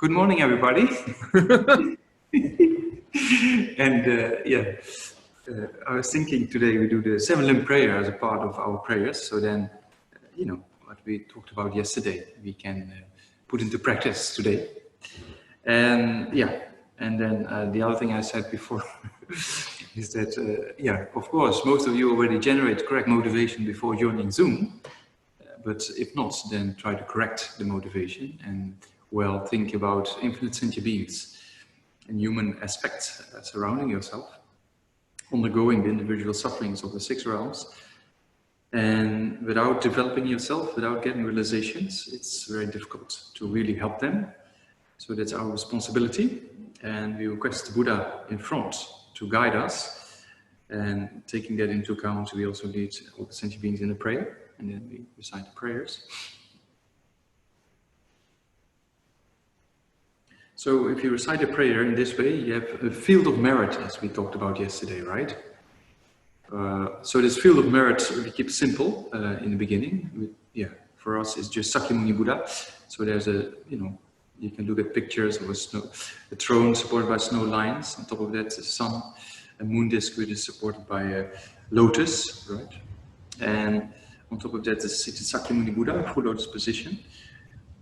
Good morning, everybody. And I was thinking today we do the 7-limb prayer as a part of our prayers. So then, what we talked about yesterday, we can put into practice today. And then the other thing I said before is that, of course, most of you already generate correct motivation before joining Zoom. But if not, then try to correct the motivation and think about infinite sentient beings and human aspects surrounding yourself, undergoing the individual sufferings of the 6 realms. And without developing yourself, without getting realizations, it's very difficult to really help them. So that's our responsibility. And we request the Buddha in front to guide us. And taking that into account, we also lead all the sentient beings in a prayer. And then we recite the prayers. So if you recite a prayer in this way, you have a field of merit, as we talked about yesterday, right? So this field of merit, we keep simple in the beginning. For us, it's just Sakyamuni Buddha. So there's you can look at pictures of a throne supported by snow lines. On top of that, the sun, a moon disk which is supported by a lotus, right? And on top of that is seated Sakyamuni Buddha, full lotus position.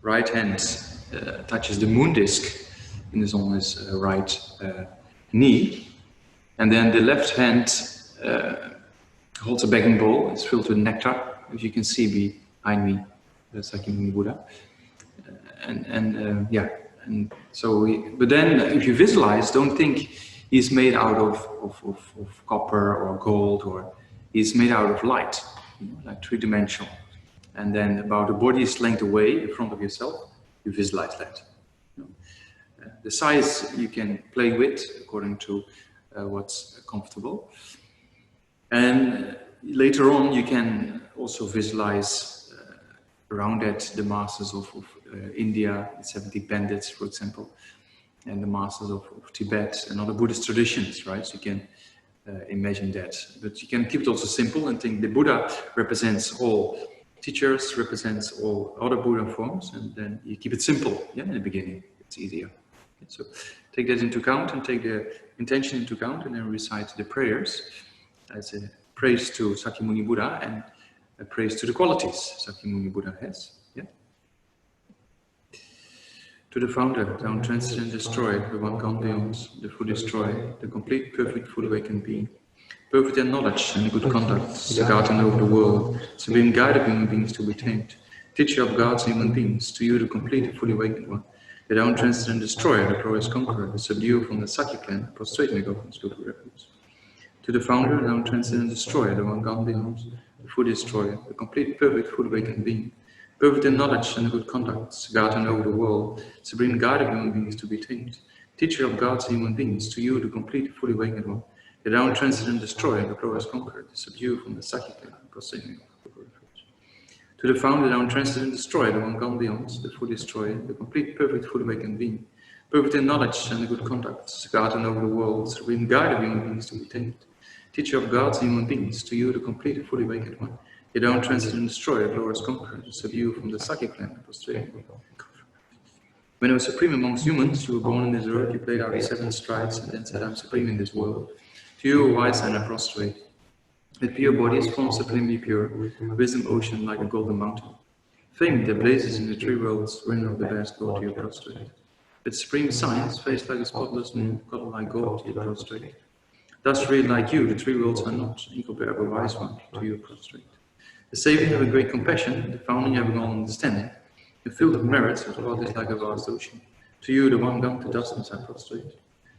Right hand touches the moon disk and is on his right knee. And then the left hand holds a begging bowl. It's filled with nectar, as you can see behind me, the Sakyamuni Buddha. But then if you visualize, don't think he's made out of copper or gold, or he's made out of light. Like 3-dimensional, and then about a body's length away in front of yourself, you visualize that. The size you can play with according to what's comfortable, and later on you can also visualize around that the masters of India, 70 bandits, for example, and the masters of Tibet and other Buddhist traditions, right? So you can imagine that, but you can keep it also simple and think the Buddha represents all teachers, represents all other Buddha forms, and then you keep it simple, in the beginning, it's easier. So take that into account and take the intention into account, and then recite the prayers as a praise to Sakyamuni Buddha and a praise to the qualities Sakyamuni Buddha has. To the founder, down transcend and destroy, the one gone beyond, the full destroy, the complete, perfect, full awakened being, perfect in knowledge and good conduct, the guardian over the world, supreme guide of human beings to be tamed, teacher of gods and human beings, to you the complete, fully awakened one, the down transcend and destroy, the glorious conqueror, the subdue from the Sakya clan, prostrate me, God, skillful refuge. To the founder, down transcend and destroy, the one gone beyond, the full destroyer, the complete, perfect, full awakened being, perfect in knowledge and good conduct, guardian over the world, supreme guide of human beings to be tamed, teacher of gods and human beings, to you the complete, fully awakened one, the down transcend destroyer, the glorious conqueror, the subdue from the Sakya clan, prostrating. To the founder, down transcend destroyer, the one gone beyond, the full destroyer, the complete, perfect, fully awakened being, perfect in knowledge and good conduct, guardian over the world, supreme guide of human beings to be tamed, teacher of gods and human beings, to you the complete, fully awakened one, the down transcend and destroy, glorious conqueror, to subdue from the Sakya clan, prostrating. When I was supreme amongst humans, you were born in this earth, you played out 7 strides, and then said, I'm supreme in this world. To you, wise and I prostrate. With pure bodies, form supremely pure, wisdom ocean like a golden mountain. Fame that blazes in the 3 worlds, reign of the best God, you prostrate. With supreme science, face like a spotless moon, color like gold, you prostrate. Thus real like you, the 3 worlds are not, incomparable wise one, to you prostrate. The saving of a great compassion, the founding of an understanding, the field of merits of God is like a vast ocean. To you, the one gone to dustness, I prostrate.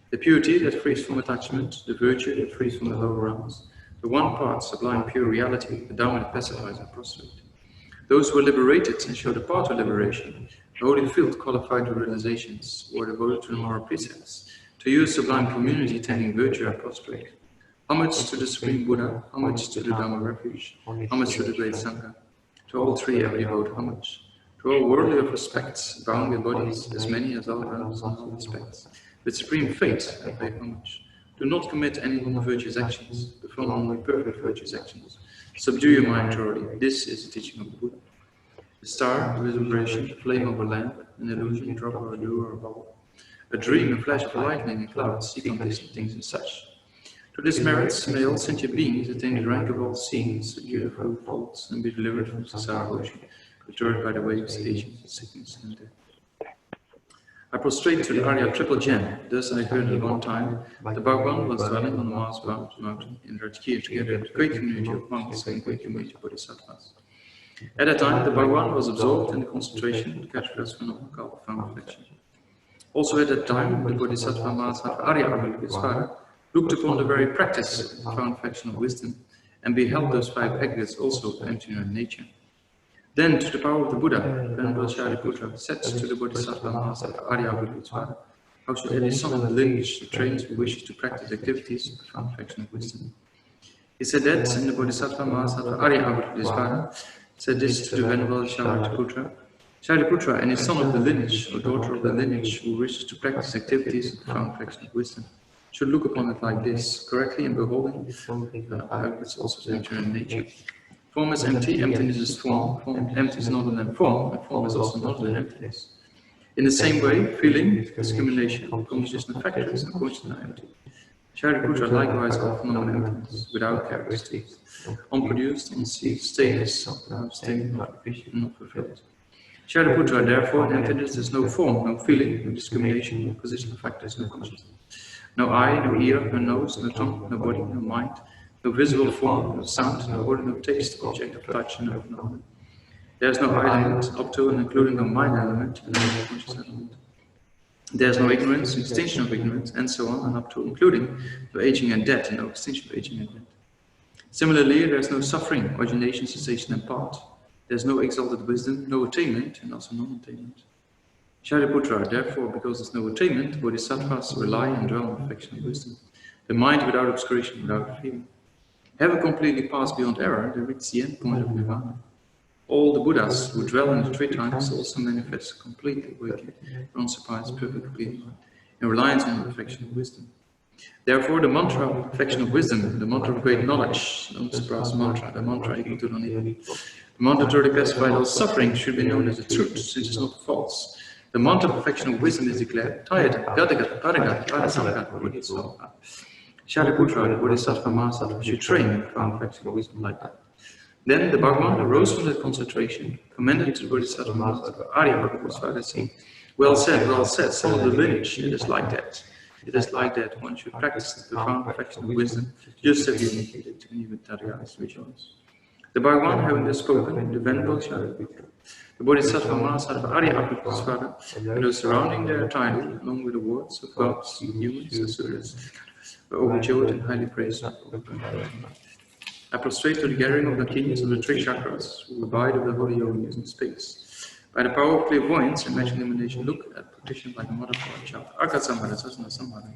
The purity that frees from attachment, the virtue that frees from the lower realms, the one part, sublime pure reality, the dominant pacifies, I prostrate. Those who are liberated and show the path of liberation, the holy field qualified to realizations, or devoted to the moral precepts. To you, sublime community tending virtue, I prostrate. Homage to the Supreme Buddha, homage to the Dhamma Refuge, homage to the Great Sangha. To all 3 I devote homage. To all worthy of respects, bowing their bodies, as many as all realms and all aspects. With supreme faith, I pay homage. Do not commit any non-virtuous actions, perform only perfect virtuous actions. Subdue your mind thoroughly. This is the teaching of the Buddha. The star, a vibration, the flame of a lamp, an illusion, drop or a dew or a bubble. A dream, a flash of lightning, a cloud, seek on distant things and such. To these merits may all sentient beings attain the rank of all seeings, secure from faults, and be delivered from societal ocean, perturbed by the waves, aging, sickness, and death. I prostrate to the Arya triple gem. Thus I heard at one time the Bhagwan was dwelling on the Mars-bound mountain in Rajkir together with a great community of monks and great community of bodhisattvas. At that time, the Bhagwan was absorbed in the concentration of the categories phenomenal profound reflection. Also at that time, the Bodhisattva Mahasatva Arya Avalokitesvara looked upon the very practice of the profound affection of wisdom and beheld those five aggregates also empty in nature. Then, to the power of the Buddha, Venerable Shariputra said to the Bodhisattva Mahasatva Arya Avalokitesvara, how should any son of the lineage train who wishes to practice activities of profound affection of wisdom? He said that, and the Bodhisattva Mahasatva Arya Avalokitesvara said this to the Venerable Shariputra. Shariputra, any son of the lineage or daughter of the lineage who wishes to practice activities of profound affection of wisdom should look upon it like this, correctly and beholding it's also nature and nature. Form is empty, emptiness is form, empty is not than form, and form is also not than emptiness. In the same way, feeling, discrimination, composition of factors, and consciousness are empty. Shariputra likewise are phenomenal emptiness, without characteristics, unproduced, unceased, stateless, without state, not fulfilled. Shariputra, therefore, in emptiness there is no form, no feeling, no discrimination, no position of factors, no consciousness. No eye, no ear, no nose, no tongue, no body, no mind, no visible form, no sound, no odor, no taste, object of touch, no phenomenon. There is no element, up to and including no mind element, and no conscious element. There is no ignorance, extinction of ignorance, and so on, and up to including no aging and death, and no extinction of aging and death. Similarly, there is no suffering, origination, cessation, and part. There is no exalted wisdom, no attainment, and also non-attainment. Shariputra, therefore, because there is no attainment, bodhisattvas rely and dwell on affection and wisdom, the mind without obscuration, without feeling. Having completely passed beyond error, they reach the end point of nirvana. All the Buddhas who dwell in the three times also manifest completely awakened, unsurpassed, perfect being, in reliance on the affection of wisdom. Therefore, the mantra of perfection of wisdom, the mantra of great knowledge, the unsurpassed mantra, the mantra equal to non-evil, the mantra to classify all suffering should be known as the truth, since it is not false. The mantra of perfection of wisdom is declared Tayata, Gadagata, Paragata, Parasamgata, Bodhisattva. Shariputra, the Bodhisattva Mahasatva, should train in profound perfection of wisdom like that. Then the Bhagwan arose from that concentration, commended to the Bodhisattva Mahasatva Arya Avalokitesvara, saying, well said, son of the lineage, it is like that. It is like that one should practice the profound perfection of wisdom, just as you indicated to me with Tadhyaga's visions. The Bhagwan, having thus spoken, the Venerable Shariputra, the Bodhisattva Mahasatva Arya Avalokitesvara, and those surrounding their title, along with the words of gods, humans, asuras, were overjoyed and highly praised. I prostrate to the gathering of the kings of the three chakras, who abide of the holy yogis in space. By the power of clairvoyance and magic illumination, look at practitioner like a mother for a child. Akasamara, Sasana Samara.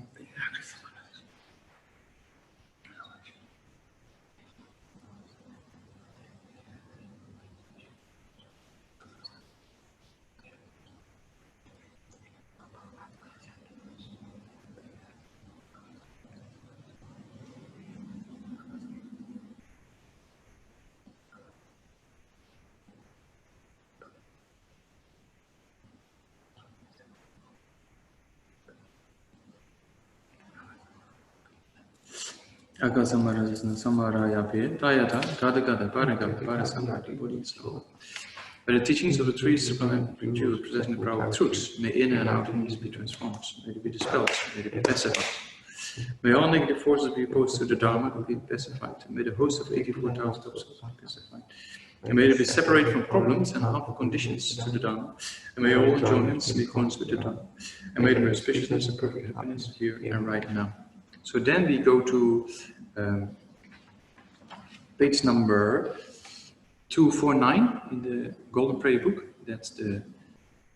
Akasamara, Sasana Samara Yapi, Tayata, Gadagata, Paragata, Parasamgata, Bodhisattva. By the teachings of the three sublime Jews possessing the power of truth, may in and out needs be transformed, may they be dispelled, may they be pacified. May all negative forces be opposed to the Dharma be pacified, and may the host of 84,000 obstacles be pacified. And may they be separated from problems and harmful conditions to the Dharma, and may all enjoyments be accordance with the Dharma, and may the auspiciousness and perfect happiness here and right now. So then we go to page number 249 in the Golden Prayer Book. That's the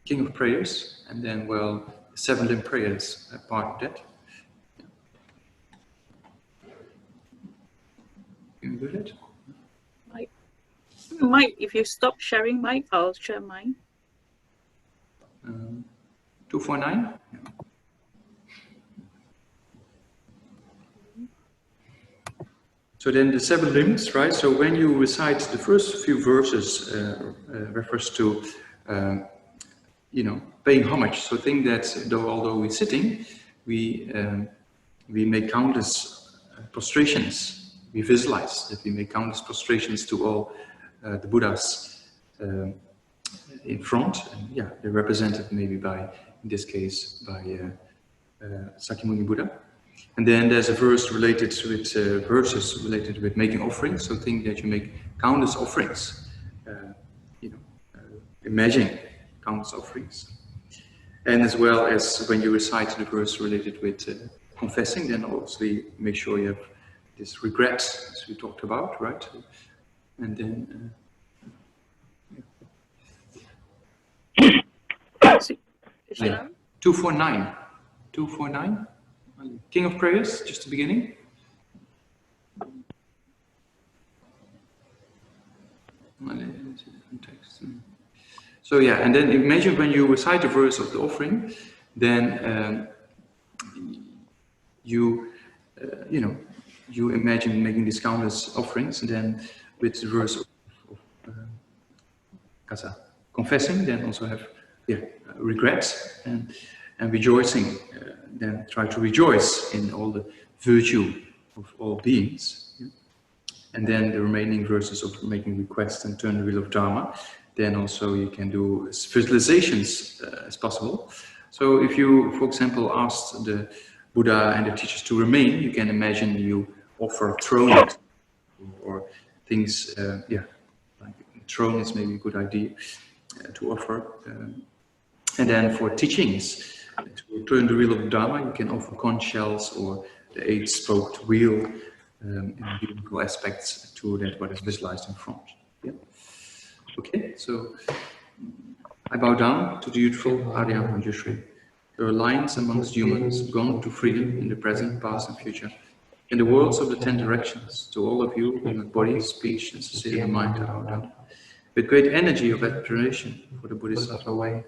King of Prayers, and then, well, the 7 limb prayers are part of that. Can you do that? Mike, if you stop sharing Mike, I'll share mine. 249? Yeah. So then the 7 limbs, right? So when you recite the first few verses, refers to, you know, paying homage. So think that although we're sitting, we make countless prostrations. We visualize that we make countless prostrations to all the Buddhas in front. And yeah, they're represented maybe by, in this case, by Sakyamuni Buddha. And then there's a verse related with verses related with making offerings. So think that you make countless offerings. You know, imagine countless offerings. And as well as when you recite the verse related with confessing, then obviously make sure you have this regret, as we talked about, right? And then, 249. 249. King of Prayers, just the beginning. So yeah, and then imagine when you recite the verse of the offering, then you imagine making these countless offerings, and then with the verse of confessing, then also have regrets and rejoicing. Then try to rejoice in all the virtue of all beings. Yeah? And then the remaining verses of making requests and turn the wheel of Dharma. Then also you can do as visualizations as possible. So if you, for example, asked the Buddha and the teachers to remain, you can imagine you offer a throne or things, like a throne is maybe a good idea to offer. And then for teachings, to turn the wheel of Dharma, you can offer conch shells or the 8-spoked wheel in beautiful aspects to that what is visualized in front. Yeah. Okay, so I bow down to the youthful Arya Manjushri. There are lines amongst humans gone to freedom in the present, past and future. In the worlds of the 10 directions, to all of you who have body, speech and sincere mind are done. With great energy of admiration for the Buddhist way,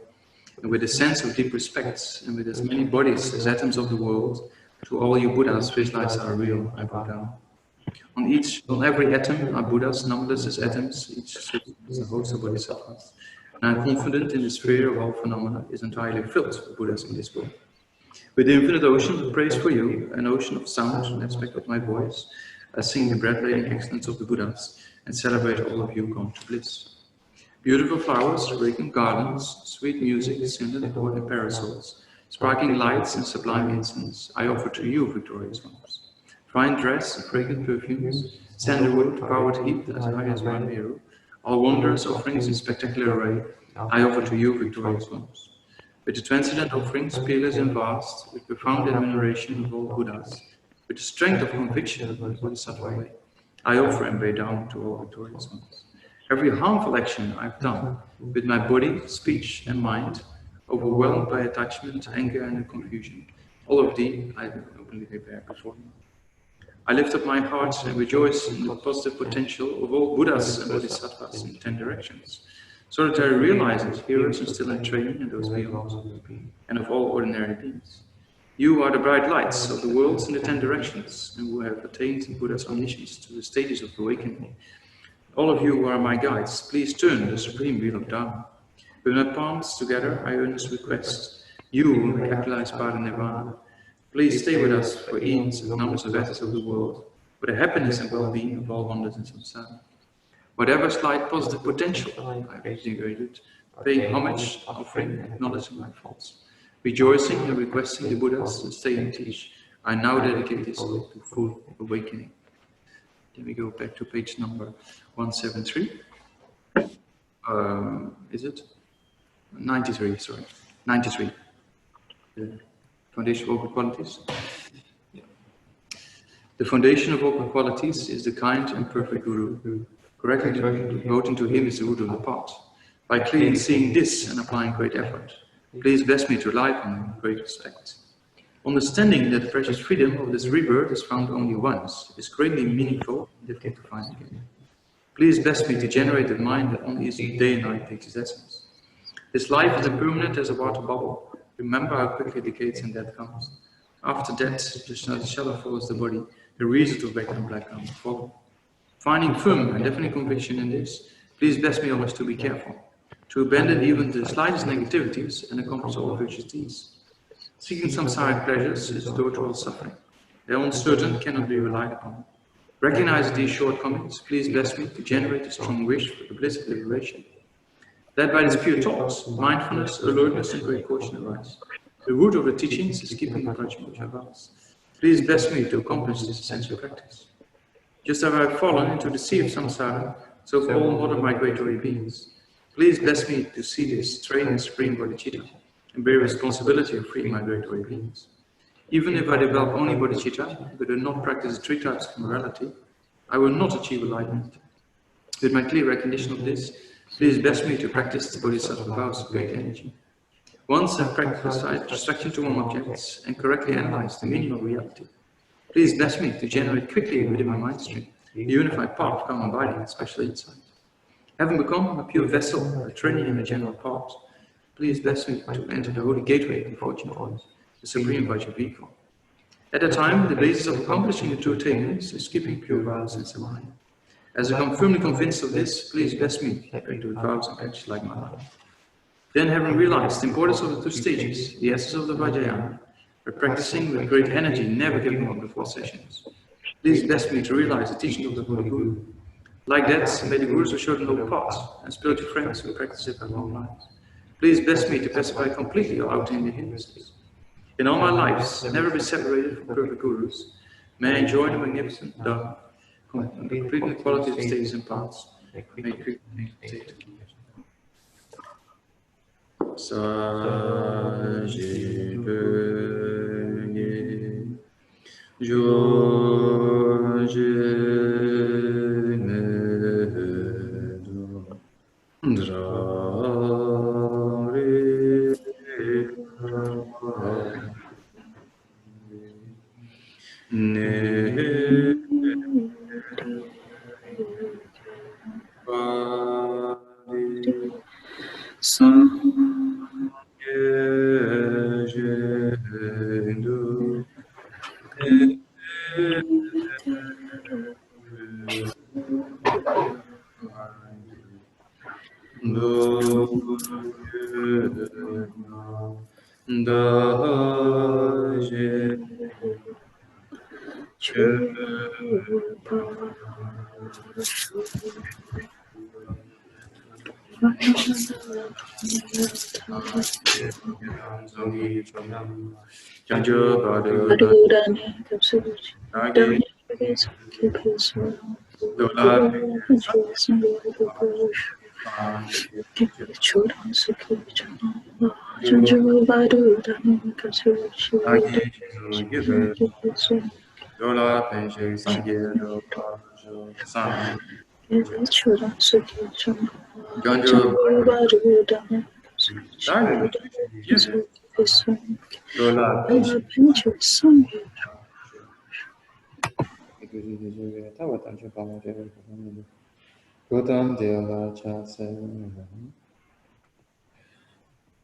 and with a sense of deep respect, and with as many bodies as atoms of the world, to all you Buddhas whose lives are real, I bow down. On every atom are Buddhas, numberless as atoms, each is a host of bodhisattvas. And I'm confident in the sphere of all phenomena is entirely filled with Buddhas in this world. With the infinite ocean of praise for you, an ocean of sound and aspect of my voice, I sing the breathtaking excellence of the Buddhas and celebrate all of you gone to bliss. Beautiful flowers, fragrant gardens, sweet music, scented golden parasols, sparkling lights and sublime incense, I offer to you, victorious ones. Fine dress and fragrant perfumes, sandalwood, powered heat as high as Mount Meru, all wondrous offerings in spectacular array, I offer to you, victorious ones. With the transcendent offerings, peerless and vast, with profound admiration of all Buddhas, with the strength of conviction of the Bodhisattva way, I offer and bow down to all victorious ones. Every harmful action I've done, with my body, speech and mind, overwhelmed by attachment, anger and confusion, all of thee I openly prepare before you. I lift up my heart and rejoice in the positive potential of all Buddhas and Bodhisattvas in 10 directions, so that I realize it, hearers and still in training and those beyond, and of all ordinary beings. You are the bright lights of the worlds in the 10 directions, and who have attained Buddha's omniscience to the stages of awakening. All of you who are my guides, please turn the supreme wheel of Dharma. With my palms together, I earnestly request you who capitalize Parinirvana. Please stay with us for eons and numbers of eras of the world, for the happiness and well-being of all wonders in samsara. Whatever slight positive potential I've integrated, paying homage, offering, acknowledging my faults, rejoicing and requesting the Buddhas to stay and teach, I now dedicate this to full awakening. Then we go back to page number 173. Is it? 93, sorry. 93. The foundation of open qualities. Yeah. The foundation of open qualities is the kind and perfect Guru. Correctly devoting to him is the root of the path. By clearly seeing this and applying great effort, please bless me to rely upon him with great respect. Understanding that the precious freedom of this rebirth is found only once is greatly meaningful and difficult to find again. Please bless me to generate a mind that only is day and night takes its essence. This life is impermanent as a water bubble. Remember how quickly decades and death comes. After death, the shadow follows the body. the reasons of black and black karma follow. Finding firm and definite conviction in this, please bless me always to be careful, to abandon even the slightest negativities and accomplish all virtuous deeds. Seeking samsaric pleasures is door to all suffering. They are uncertain, cannot be relied upon. Recognize these shortcomings, please bless me to generate a strong wish for the bliss of liberation. Led by these pure thoughts, mindfulness, alertness, and great caution arise. The root of the teachings is keeping approaching which I've asked. Please bless me to accomplish this essential practice. Just as I have fallen into the sea of samsara, so for all modern migratory beings, please bless me to see this train in supreme bodhicitta and bear responsibility of freeing migratory beings. Even if I develop only bodhicitta, but do not practice the 3 types of morality, I will not achieve enlightenment. With my clear recognition of this, please bless me to practice the bodhisattva vows of great energy. Once I've practiced abstraction to one object and correctly analyzed the meaning of reality, please bless me to generate quickly within my mind stream the unified part of karma abiding, especially insight. Having become a pure vessel, a training in a general part, please bless me to enter the holy gateway of fortune points, the supreme Vajra vehicle. At that time, the basis of accomplishing the 2 attainments is keeping pure vows and samadhi. As I am firmly convinced of this, please bless me to do vows and practice like my life. Then, having realized the importance of the 2 stages, the essence of the Vajrayana, by practicing with great energy, never giving up the 4 sessions, please bless me to realize the teaching of the Holy Guru. Like that, may the Gurus who showed the noble path and spiritual friends who practice it by long lives, please bless me to pacify completely all outstanding hindrances. In all my lives, never be separated from perfect Gurus. May I enjoy the magnificent Dharma, complete the quality of stages and paths. May quickly meditate. Sera Je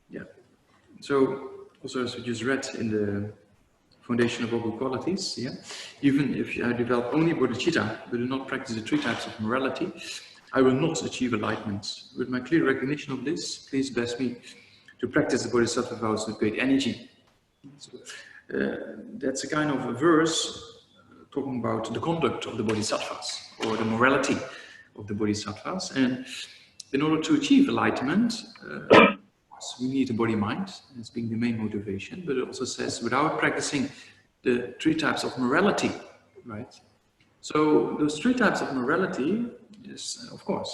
Yeah. So, also as we just read in the Foundation of All Good Qualities, yeah, even if I develop only bodhicitta, but do not practice the 3 types of morality, I will not achieve enlightenment. With my clear recognition of this, please bless me to practice the bodhisattva vows with great energy. So, that's a kind of a verse talking about the conduct of the bodhisattvas, or the morality of the bodhisattvas. And in order to achieve enlightenment, we need a body-mind as being the main motivation, but it also says without practicing the 3 types of morality, right? So those 3 types of morality is, of course,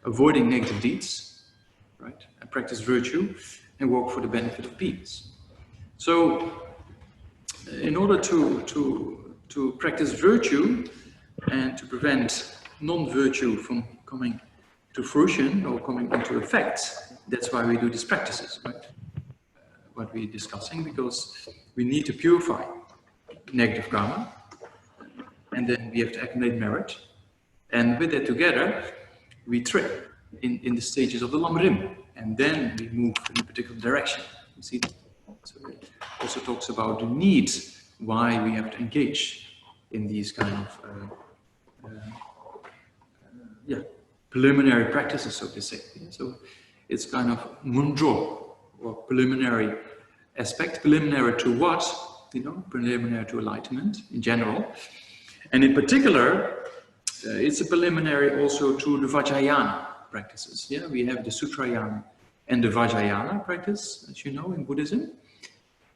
avoiding negative deeds, right? And practice virtue and work for the benefit of beings. So in order to practice virtue and to prevent non-virtue from coming to fruition or coming into effect, that's why we do these practices, right? What we're discussing, because we need to purify negative karma, and then we have to accumulate merit, and with that together, we trip in the stages of the Lamrim, and then we move in a particular direction. You see that? So it also talks about the need why we have to engage in these kind of preliminary practices, so to say. So it's kind of munjo, or preliminary aspect, preliminary to what? Preliminary to enlightenment in general. And in particular, it's a preliminary also to the Vajrayana practices. Yeah, we have the Sutrayana and the Vajrayana practice, as you know, in Buddhism.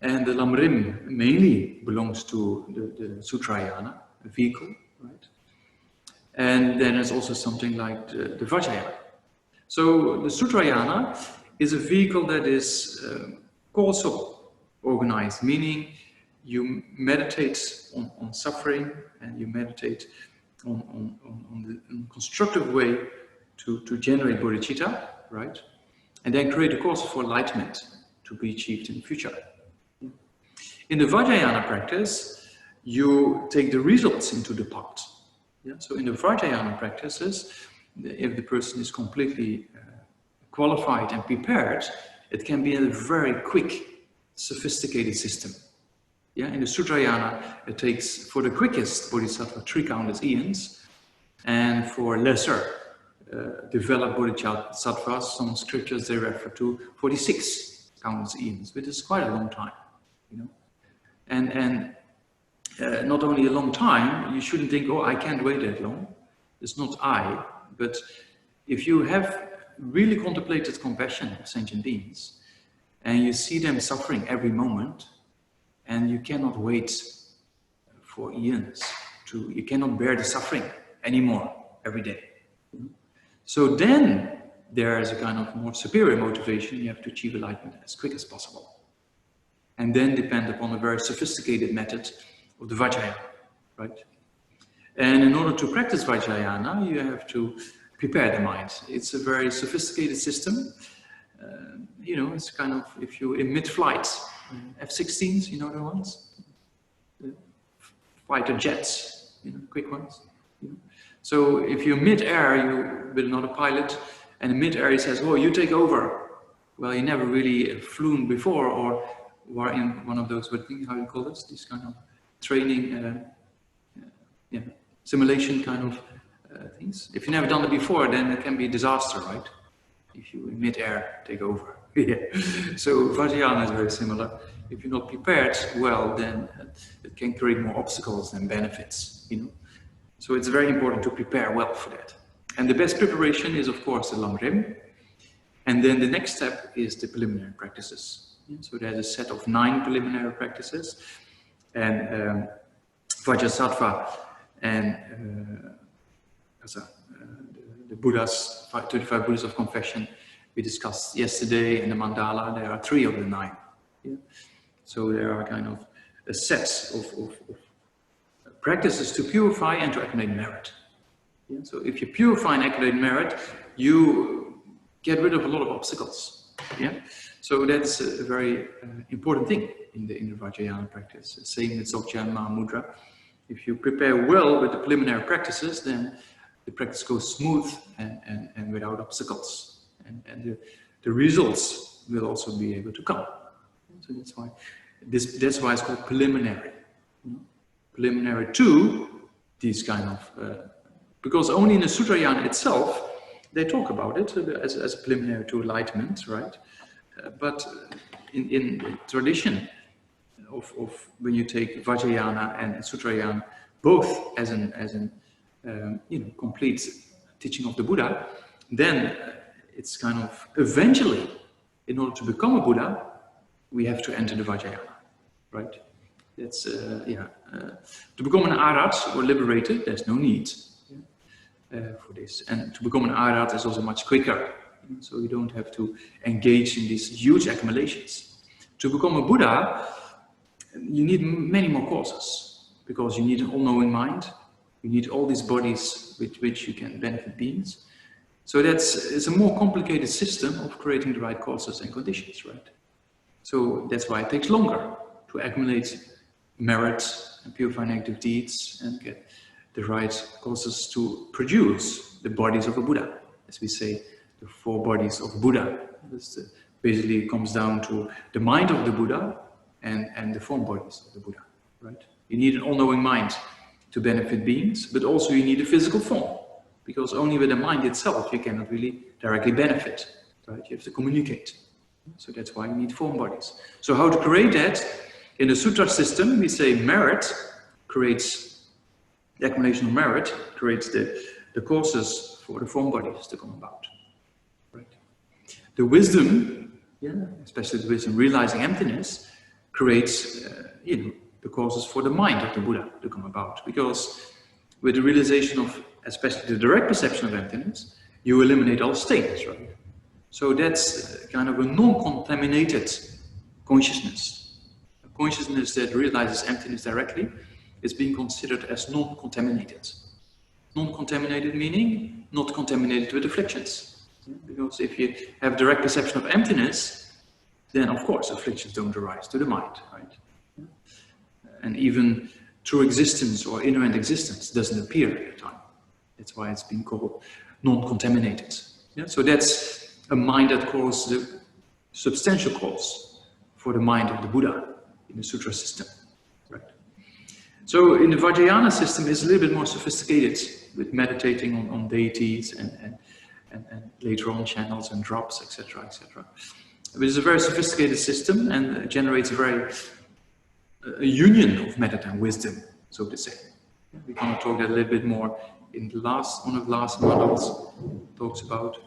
And the Lamrim mainly belongs to the Sutrayana, a vehicle, right? And then there's also something like the Vajrayana. So the Sutrayana is a vehicle that is causal organized, meaning you meditate on suffering, and you meditate on a constructive way to generate bodhicitta, right? And then create a cause for enlightenment to be achieved in the future. In the Vajrayana practice, you take the results into the part. Yeah? So in the Vajrayana practices, if the person is completely qualified and prepared, it can be a very quick, sophisticated system. Yeah? In the Sutrayana, it takes, for the quickest bodhisattva, 3 countless eons, and for lesser developed bodhisattvas, some scriptures they refer to 46 countless eons, which is quite a long time, And not only a long time, you shouldn't think, oh, I can't wait that long. It's not I, but if you have really contemplated compassion of sentient beings, and you see them suffering every moment, and you cannot wait for eons, you cannot bear the suffering anymore every day. So then there is a kind of more superior motivation. You have to achieve enlightenment as quick as possible. And then depend upon a very sophisticated method of the Vajrayana, right? And in order to practice Vajrayana, you have to prepare the mind. It's a very sophisticated system. It's kind of, if you in mid-flight, F-16s, you know the ones? The fighter jets, quick ones. So if you're mid-air, you're with another pilot, and in mid-air he says, oh, you take over. Well, you never really flew before, or were in one of those, how do you call this? This kind of training, simulation kind of things. If you've never done it before, then it can be a disaster, right? If you in mid-air take over. So Vajrayana is very similar. If you're not prepared well, then it can create more obstacles than benefits, So it's very important to prepare well for that. And the best preparation is, of course, the Lamrim. And then the next step is the preliminary practices. So there's a set of 9 preliminary practices. And Vajrasattva and the Buddhas, 35 Buddhas of confession, we discussed yesterday, and the mandala, there are 3 of the 9. Yeah? So there are kind of a set of practices to purify and to accumulate merit. Yeah? So if you purify and accumulate merit, you get rid of a lot of obstacles. Yeah? So that's a very important thing in the Vajrayana practice. Saying that Dzogchen Mahamudra, if you prepare well with the preliminary practices, then the practice goes smooth and without obstacles. And the results will also be able to come. So that's why it's called preliminary. Preliminary to these kind of, because only in the Sutrayana itself, they talk about it as a preliminary to enlightenment, right? But in tradition of when you take Vajrayana and Sutrayana, both as an complete teaching of the Buddha, then it's kind of eventually, in order to become a Buddha, we have to enter the Vajrayana, right? That's to become an Arhat or liberated, there's no need for this, and to become an Arhat is also much quicker. So you don't have to engage in these huge accumulations. To become a Buddha, you need many more courses, because you need an all-knowing mind. You need all these bodies with which you can benefit beings. So it's a more complicated system of creating the right causes and conditions, right? So that's why it takes longer to accumulate merit and purify negative deeds and get the right causes to produce the bodies of a Buddha, as we say, the 4 bodies of Buddha. This basically comes down to the mind of the Buddha and the form bodies of the Buddha, right? You need an all-knowing mind to benefit beings, but also you need a physical form, because only with the mind itself you cannot really directly benefit, right? You have to communicate. So that's why you need form bodies. So how to create that? In the sutra system, we say merit creates, the accumulation of merit creates the causes for the form bodies to come about. Right? The wisdom, especially the wisdom realizing emptiness, creates the causes for the mind of the Buddha to come about. Because with the realization of, especially the direct perception of emptiness, you eliminate all states, right? So that's kind of a non-contaminated consciousness. A consciousness that realizes emptiness directly is being considered as non-contaminated. Non-contaminated meaning not contaminated with afflictions. Because if you have direct perception of emptiness, then of course afflictions don't arise to the mind, right? And even true existence or inherent existence doesn't appear at the time. That's why it's been called non-contaminated. So that's a mind that calls the substantial cause for the mind of the Buddha in the sutra system. Right? So in the Vajrayana system it's a little bit more sophisticated with meditating on deities and later on channels and drops, etc., etc. It's a very sophisticated system and generates a union of metta and wisdom, so to say. We're going to talk that a little bit more in the one of the last modules. Talks about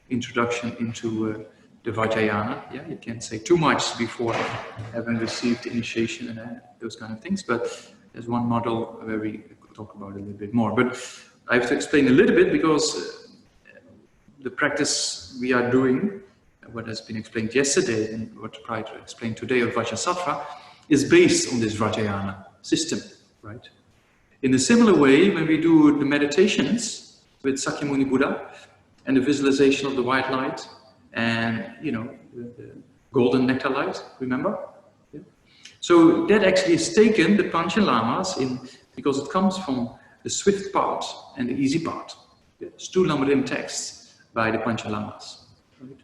introduction into the Vajrayana. You can't say too much before having received initiation and those kind of things, but there's one model where we talk about it a little bit more. But I have to explain a little bit because the practice we are doing, what has been explained yesterday and what I try to explain today of Vajrasattva, is based on this Vajrayana system, right? In a similar way, when we do the meditations with Sakyamuni Buddha and the visualization of the white light and, the golden nectar light, remember? Yeah. So that actually is taken, the Panchen Lamas, because it comes from the swift part and the easy part. The Stulam Rim texts by the Panchen Lamas. Right?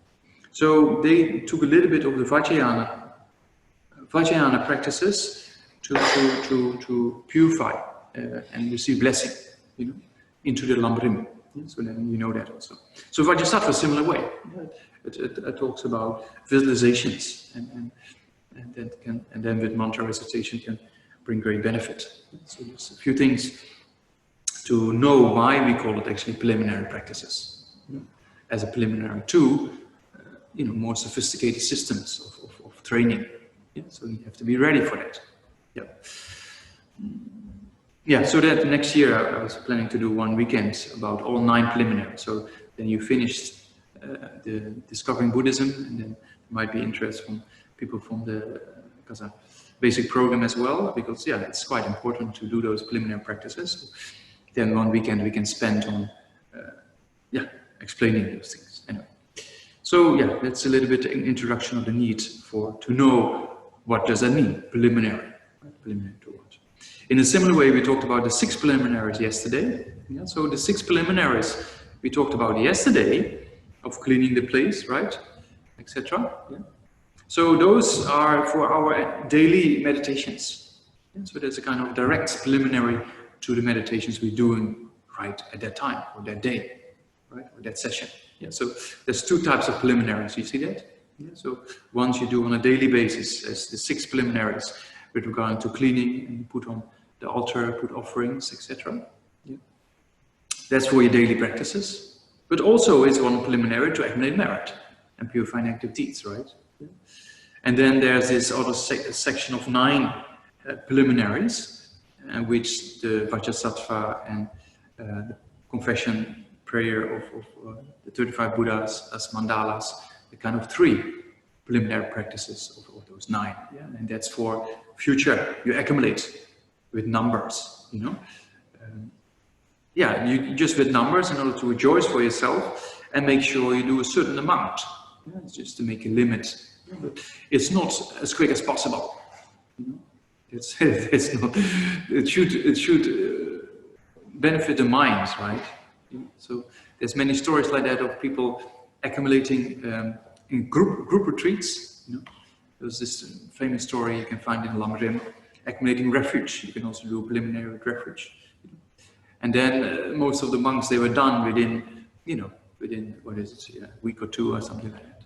So they took a little bit of the Vajrayana practices to purify and receive blessing, into the Lamrim. So then you know that also. So Vajrasattva, similar way. It talks about visualizations and then with mantra recitation can bring great benefit. So there's a few things to know why we call it actually preliminary practices, as a preliminary to more sophisticated systems of training. So you have to be ready for that. So that next year I was planning to do one weekend about all 9 preliminaries. So then you finished the Discovering Buddhism, and then there might be interest from people from the basic program as well, because it's quite important to do those preliminary practices. Then one weekend we can spend on explaining those things. Anyway. So that's a little bit an introduction of the need to know what does that mean, preliminary to what. In a similar way, we talked about the 6 preliminaries yesterday. So the 6 preliminaries we talked about yesterday of cleaning the place, right, etc. So those are for our daily meditations. So there's a kind of direct preliminary to the meditations we're doing right at that time or that day, right, or that session. So there's 2 types of preliminaries. You see that? So ones you do on a daily basis as the 6 preliminaries with regard to cleaning, and you put on the altar, put offerings, etc. That's for your daily practices. But also it's one preliminary to accumulate merit and purifying active deeds, right? And then there's this other section of 9 preliminaries, which the Vajrasattva and the confession prayer of the 35 Buddhas as mandalas, the kind of 3 preliminary practices of those 9. And that's for future, you accumulate with numbers, you just with numbers in order to rejoice for yourself and make sure you do a certain amount. It's just to make a limit. But it's not as quick as possible. It's not. It should benefit the minds, right? So there's many stories like that of people accumulating in group retreats. There's this famous story you can find in Lamrim accumulating refuge. You can also do preliminary with refuge. And then most of the monks, they were done within, within, what is it, a week or two or something like that.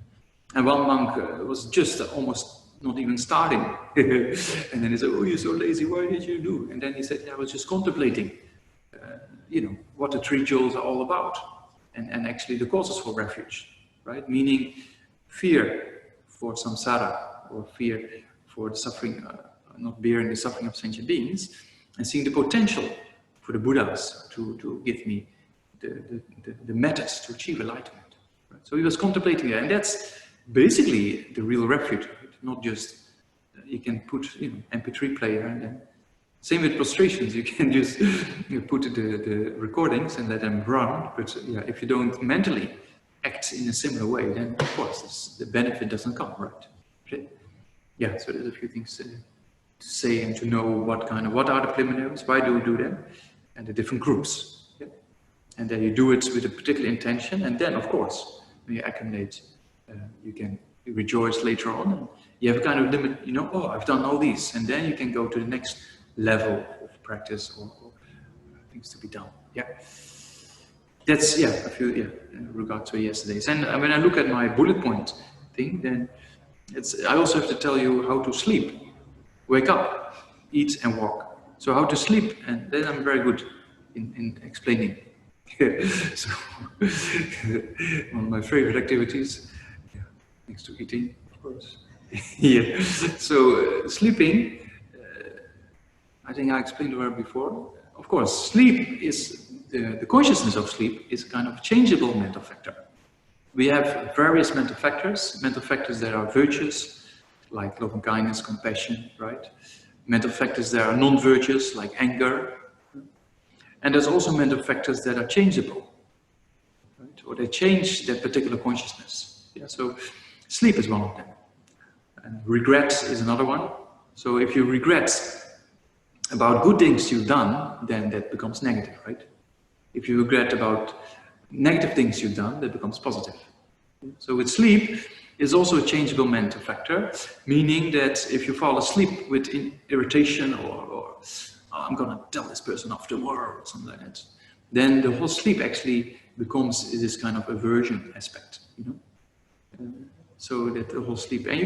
And one monk was just almost not even starting. And then he said, oh, you're so lazy, why did you do? And then he said, yeah, I was just contemplating, what the 3 jewels are all about. And actually the causes for refuge, right? Meaning fear for samsara, or fear for the suffering, not bearing the suffering of sentient beings, and seeing the potential for the Buddhas to give me the methods to achieve enlightenment. Right? So he was contemplating that, and that's basically the real refuge, right? Not just, you can put, MP3 player, and then same with prostrations, you can just put the recordings and let them run, but yeah, if you don't mentally act in a similar way, then of course the benefit doesn't come, right? Okay. Yeah, so there's a few things to say and to know what are the preliminaries, why do we do them, and the different groups. Yeah? And then you do it with a particular intention, and then of course, when you accumulate, you can rejoice later on, and you have a kind of limit, oh, I've done all these, and then you can go to the next level of practice or things to be done. Yeah. That's, a few, in regard to yesterday's. And when I look at my bullet point thing, then I also have to tell you how to sleep. Wake up, eat and walk. So how to sleep, and then I'm very good in explaining. So, one of my favorite activities, next to eating, of course. Yeah. So sleeping, I think I explained it before. Of course, sleep is, the consciousness of sleep is a kind of changeable mental factor. We have various mental factors that are virtuous, like love and kindness, compassion, right? Mental factors that are non-virtuous, like anger. And there's also mental factors that are changeable, right? Or they change that particular consciousness. Yeah, so sleep is one of them. And regret is another one. So if you regret about good things you've done, then that becomes negative, right? If you regret about negative things you've done, that becomes positive. So with sleep is also a changeable mental factor, meaning that if you fall asleep with irritation or I'm gonna tell this person off tomorrow or something like that, then the whole sleep actually becomes this kind of aversion aspect, so that the whole sleep, and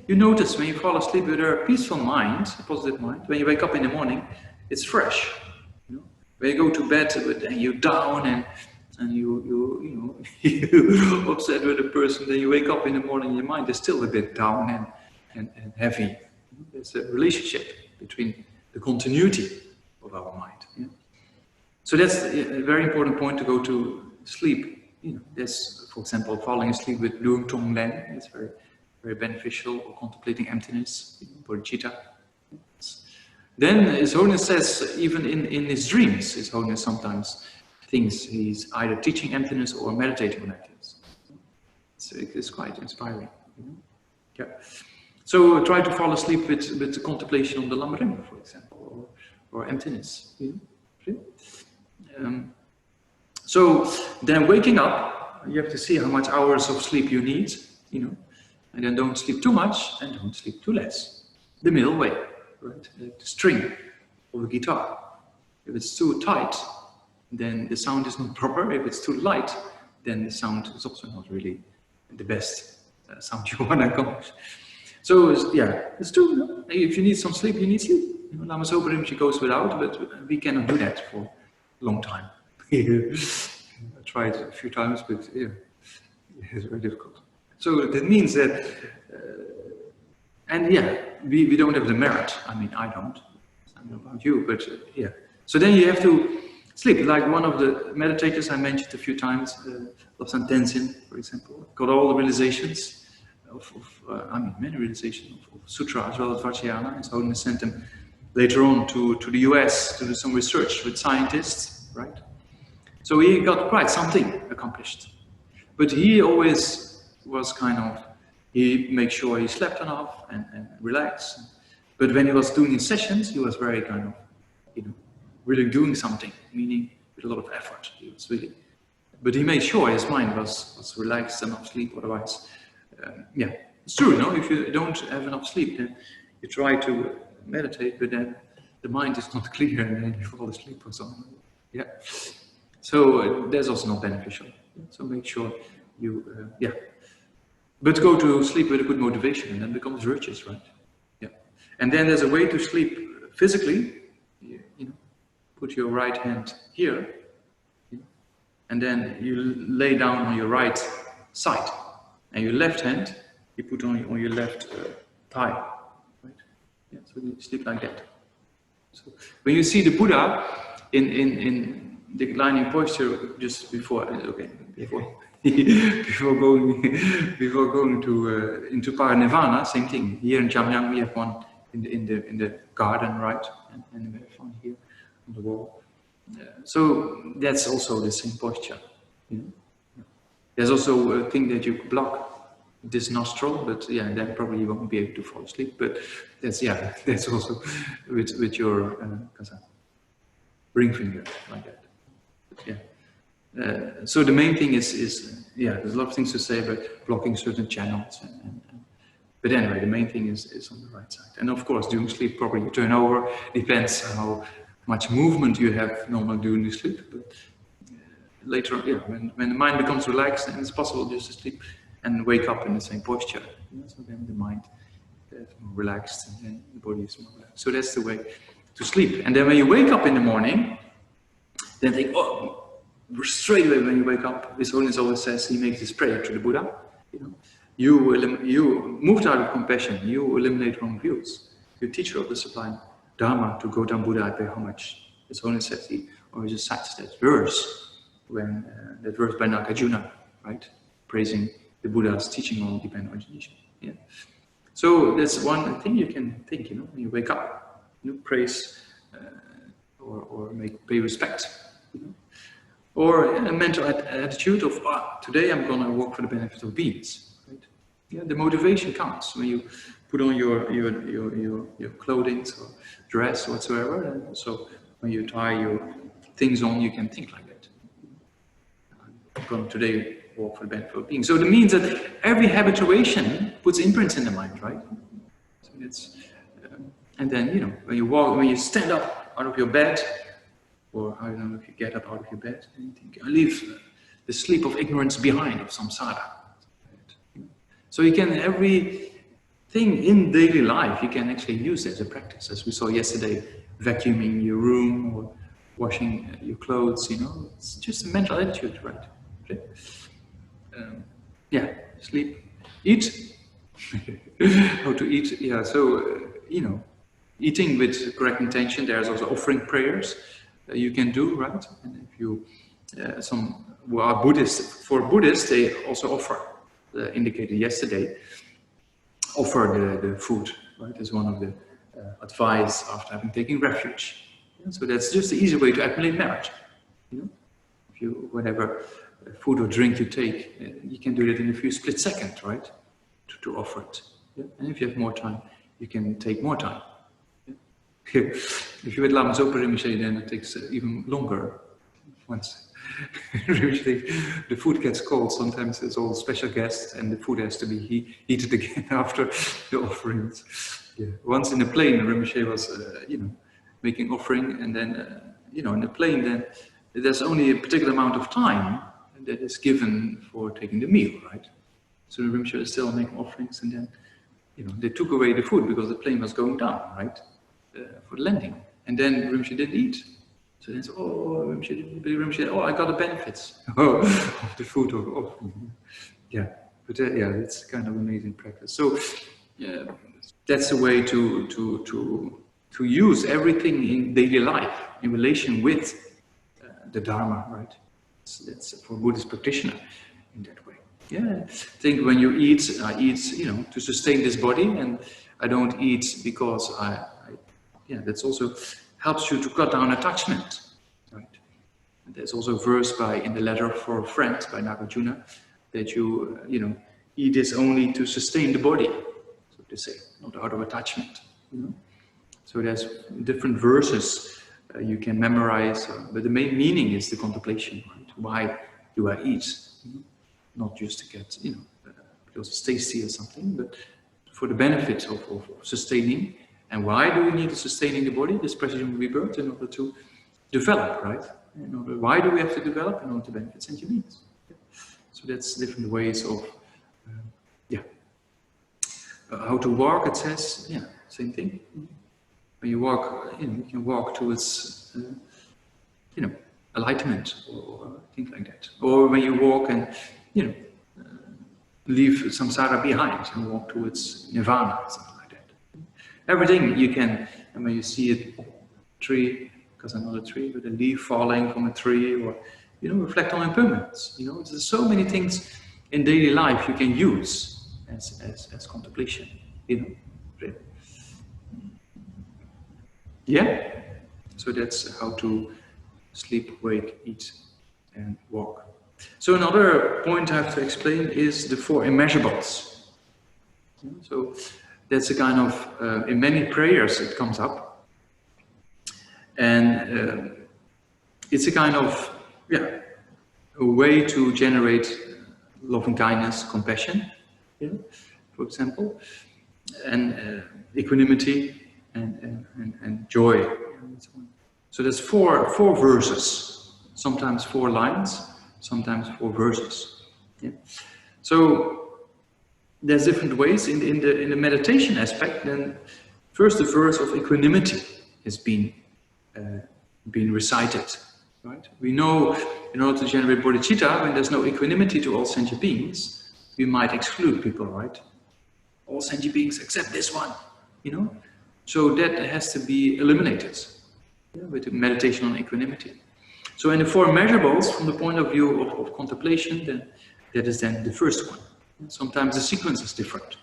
you notice when you fall asleep with a peaceful mind, a positive mind, when you wake up in the morning, it's fresh. When you go to bed, and you're down and you're upset with a person, then you wake up in the morning, your mind is still a bit down and heavy. There's a relationship between the continuity of our mind. Yeah? So that's a very important point to go to sleep. There's, for example, falling asleep with doing tonglen. It's very, very beneficial, or contemplating emptiness, bodhicitta. Then His Holiness says, even in his dreams, His Holiness sometimes thinks he's either teaching emptiness or meditating on emptiness. So it's quite inspiring. Yeah. So try to fall asleep with the contemplation on the Lama Rinpoche, for example, or emptiness. So then waking up, you have to see how much hours of sleep you need, and then don't sleep too much and don't sleep too less. The middle way, right? Like the string of a guitar. If it's too tight, then the sound is not proper. If it's too light, then the sound is also not really the best sound you want to accomplish. So it's true. If you need some sleep, you need sleep. Lama Zopa Rinpoche goes without, but we cannot do that for a long time. I tried a few times, but it's very difficult. So that means that, we don't have the merit. I mean, I don't. I don't know about you, but So then you have to sleep. Like one of the meditators I mentioned a few times, TENZIN, for example, got all the realizations many realizations of Sutra as well as Vajrayana. His Holiness sent him later on to the US to do some research with scientists, right? So he got quite something accomplished. But he always was he made sure he slept enough and relaxed. But when he was doing his sessions, he was very really doing something, meaning with a lot of effort. He was really, but he made sure his mind was relaxed, enough sleep, otherwise, it's true, if you don't have enough sleep, then you try to meditate, but then the mind is not clear and then you fall asleep or something. Yeah. So that's also not beneficial. So make sure you, but go to sleep with a good motivation and then becomes virtuous, right? Yeah. And then there's a way to sleep physically. You know, put your right hand here, and then you lay down on your right side, and your left hand you put on your left thigh, right? Yeah. So you sleep like that. So when you see the Buddha in declining posture just before, before going to into paranirvana, same thing. Here in Jamyang we have one in the garden, right, and we have one here on the wall. So that's also the same posture. You know? There's also a thing that you block this nostril, but yeah, then probably you won't be able to fall asleep. But that's also with your ring finger like that. But, yeah. So the main thing is there's a lot of things to say about blocking certain channels, but anyway, the main thing is on the right side. And of course, during sleep, probably you turn over. Depends how much movement you have normally during the sleep. But later on, when the mind becomes relaxed, then it's possible just to sleep and wake up in the same posture. So then the mind is more relaxed and then the body is more relaxed. So that's the way to sleep. And then when you wake up in the morning, then think, straight away when you wake up, His Holiness always says, he makes this prayer to the Buddha. You moved out of compassion, you eliminate wrong views. You teacher of the sublime Dharma to go down Buddha, I pay homage. His Holiness says he always cites that verse, when that verse by Nagarjuna, right? Praising the Buddha's teaching on dependent origination. Yeah. So that's one thing you can think, when you wake up, praise or pay respect, or a mental attitude of today I'm going to work for the benefit of beings. Right? Yeah, the motivation counts when you put on your clothing or dress or whatsoever, and also when you tie your things on, you can think like that. I'm going to today walk for the benefit of beings. So it means that every habituation puts imprints in the mind, right? So it's, and then when you walk, when you stand up out of your bed, or I don't know if you get up out of your bed, and you think, I leave the sleep of ignorance behind, of samsara. So you can, everything in daily life, you can actually use as a practice. As we saw yesterday, vacuuming your room or washing your clothes, it's just a mental attitude, right? Okay. Sleep, eat. How to eat? Yeah, so, eating with correct intention. There's also offering prayers you can do, right? And if you, some who are Buddhist, for Buddhists, they also offer, indicated yesterday, offer the food, right? As one of the advice after having taken refuge. Yeah, so that's just the easy way to accumulate merit. If you, whatever food or drink you take, you can do that in a few split seconds, right? To offer it. Yeah? And if you have more time, you can take more time. Yeah? If you're at Lama Zopa Rinpoche, then it takes even longer. Once the food gets cold, sometimes there's all special guests and the food has to be heated again after the offerings. Yeah. Once in a plane, Rinpoche was, making offering, and then, in the plane, then there's only a particular amount of time that is given for taking the meal, right? So the Rinpoche is still making offerings, and then, they took away the food because the plane was going down, right, for the landing. And then Rinpoche didn't eat. So then, Rinpoche, I got the benefits of the food. Yeah, but it's kind of amazing practice. So that's a way to use everything in daily life in relation with the Dharma, right? That's for Buddhist practitioner in that way. Yeah, I think when you eat, I eat, to sustain this body, and I don't eat because that's also helps you to cut down attachment, right? And there's also a verse in the letter for a friend by Nagarjuna that you eat this only to sustain the body, so to say, not out of attachment. So there's different verses you can memorize, but the main meaning is the contemplation, right? Why do I eat? Not just to get, because it's tasty or something, but for the benefit of sustaining And why do we need the sustaining the body, this precision rebirth, in order to develop, right? Why do we have to develop? In order to benefit sentient beings. So that's different ways of, how to walk, it says, same thing. When you walk, you can walk towards, enlightenment or things like that. Or when you walk and, leave samsara behind and walk towards nirvana, something like that. Everything you can, and when you see a tree, because I'm not a tree, but a leaf falling from a tree, or, reflect on impermanence. There's so many things in daily life you can use as contemplation, Yeah? So that's how to sleep, wake, eat, and walk. So another point I have to explain is the Four Immeasurables. So that's a kind of, in many prayers it comes up. And it's a kind of, a way to generate loving kindness, compassion, for example, and equanimity and joy. And so on. So there's four verses, sometimes 4 lines, sometimes 4 verses. So there's different ways in the meditation aspect. Then first the verse of equanimity has been recited. Right? We know in order to generate bodhicitta, when there's no equanimity to all sentient beings, we might exclude people, right? All sentient beings except this one, So that has to be eliminated with the meditation on equanimity. So in the Four Immeasurables, from the point of view of contemplation, then that is then the first one. Sometimes the sequence is different,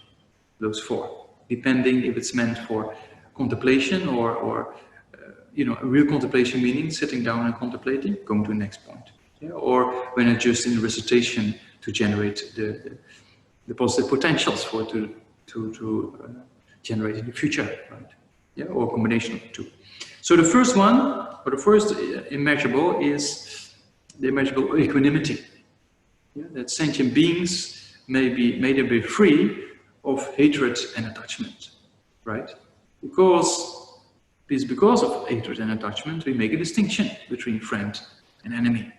those 4, depending if it's meant for contemplation or a real contemplation, meaning sitting down and contemplating, going to the next point. Or when it's just in recitation to generate the positive potentials for to generate in the future, right? Or a combination of the 2. So the first one, or the first immeasurable, is the immeasurable equanimity. That sentient beings may be free of hatred and attachment, right? Because of hatred and attachment, we make a distinction between friend and enemy.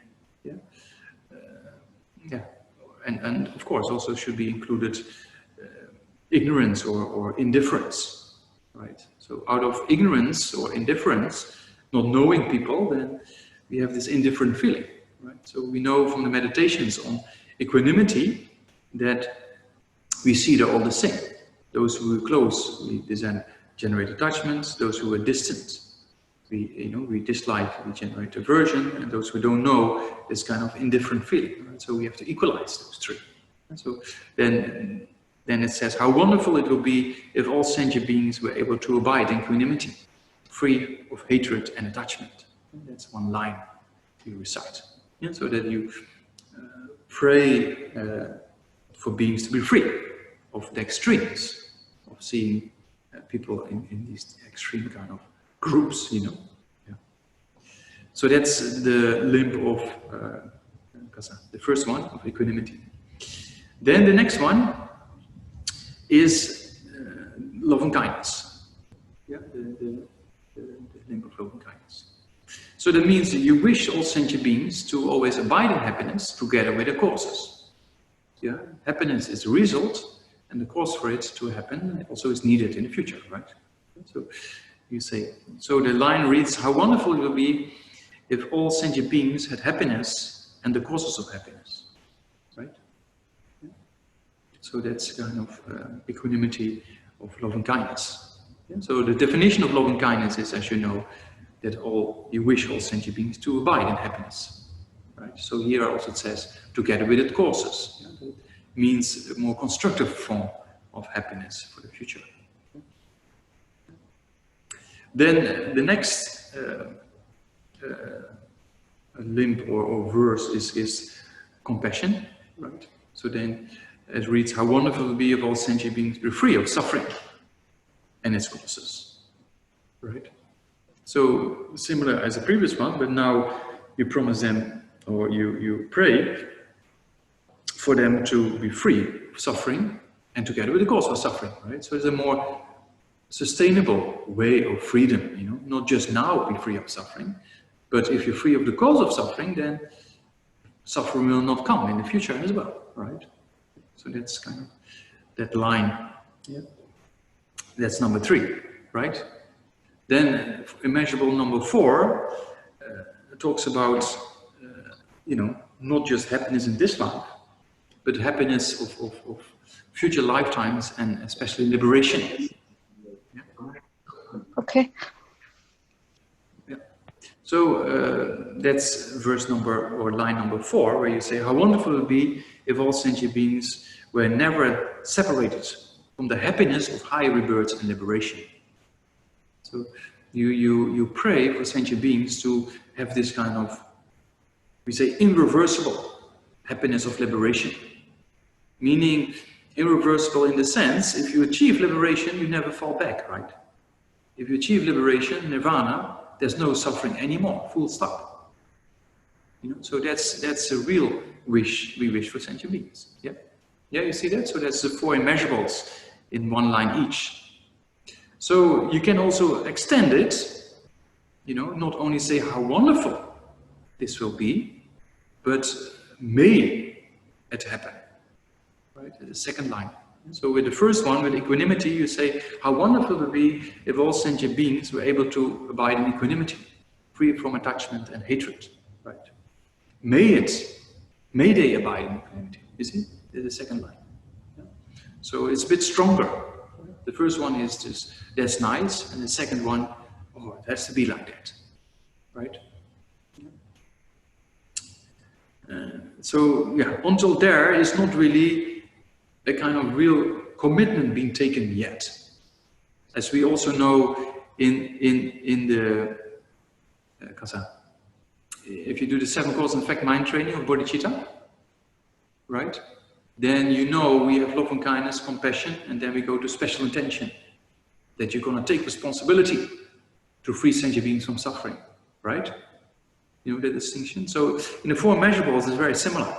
And of course also should be included ignorance or indifference, right? So out of ignorance or indifference, not knowing people, then we have this indifferent feeling, right? So we know from the meditations on equanimity that we see they're all the same. Those who are close, we generate attachments. Those who are distant, we dislike, we generate aversion, and those who don't know, this kind of indifferent feeling. Right? So we have to equalize those 3. And so then it says how wonderful it will be if all sentient beings were able to abide in equanimity, free of hatred and attachment. And that's one line you recite. So that you pray for beings to be free of the extremes of seeing people in these extreme kind of groups, So that's the limb of the first one, of equanimity. Then the next one is loving kindness. The limb of loving kindness. So that means that you wish all sentient beings to always abide in happiness together with their causes. Happiness is the result, and the cause for it to happen also is needed in the future, right? So you say, so the line reads, how wonderful it will be if all sentient beings had happiness and the causes of happiness, right? So that's kind of equanimity of loving kindness. So the definition of loving kindness is, as you know, that you wish all sentient beings to abide in happiness, right? So here also it says, together with its causes. That means a more constructive form of happiness for the future. Then the next limb or verse is compassion, right? So then it reads, how wonderful it will be if all sentient beings be free of suffering and its causes, right? So similar as the previous one, but now you promise them, or you pray for them to be free of suffering and together with the cause of suffering, right? So it's a more sustainable way of freedom, you know, not just now be free of suffering, but if you're free of the cause of suffering, then suffering will not come in the future as well, right? So that's kind of that line. Yeah. That's number 3, right? Then immeasurable number 4 talks about, you know, not just happiness in this life, but happiness of future lifetimes and especially liberation. Yeah. Okay. Yeah. So that's verse number, or line number 4, where you say, how wonderful it would be if all sentient beings were never separated from the happiness of higher rebirth and liberation. So you pray for sentient beings to have this kind of, we say, irreversible happiness of liberation. Meaning irreversible in the sense, if you achieve liberation, you never fall back, right? If you achieve liberation, nirvana, there's no suffering anymore, full stop. You know, so that's a real wish we wish for sentient beings. Yeah, yeah, you see that? So that's the 4 immeasurables in 1 line each. So you can also extend it, you know, not only say how wonderful this will be, but may it happen, right? The second line. So with the first one, with equanimity, you say how wonderful it would be if all sentient beings were able to abide in equanimity, free from attachment and hatred, right? May they abide in equanimity, you see? The second line. Yeah. So it's a bit stronger. The first one is just, that's nice, and the second one, oh, it has to be like that, right? So, yeah, until there is not really a kind of real commitment being taken yet. As we also know in the, if you do the 7 cause and effect mind training of bodhicitta, right? Then you know we have love and kindness, compassion, and then we go to special intention. That you're going to take responsibility to free sentient beings from suffering, right? You know the distinction? So in the 4 immeasurables, it's very similar.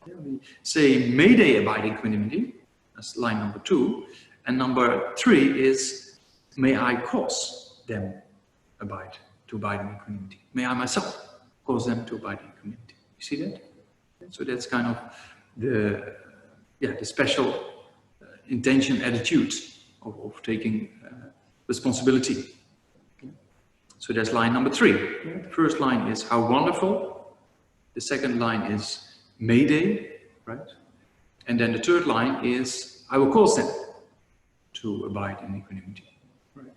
Yeah, we say, may they abide in equanimity, that's line number 2. And number 3 is, may I cause them to abide in equanimity. May I myself cause them to abide in equanimity. You see that? So that's kind of the special intention, attitude of taking responsibility. Okay. So that's line number 3. The first line is how wonderful. The second line is may they, right? And then the third line is I will cause them to abide in equanimity, right?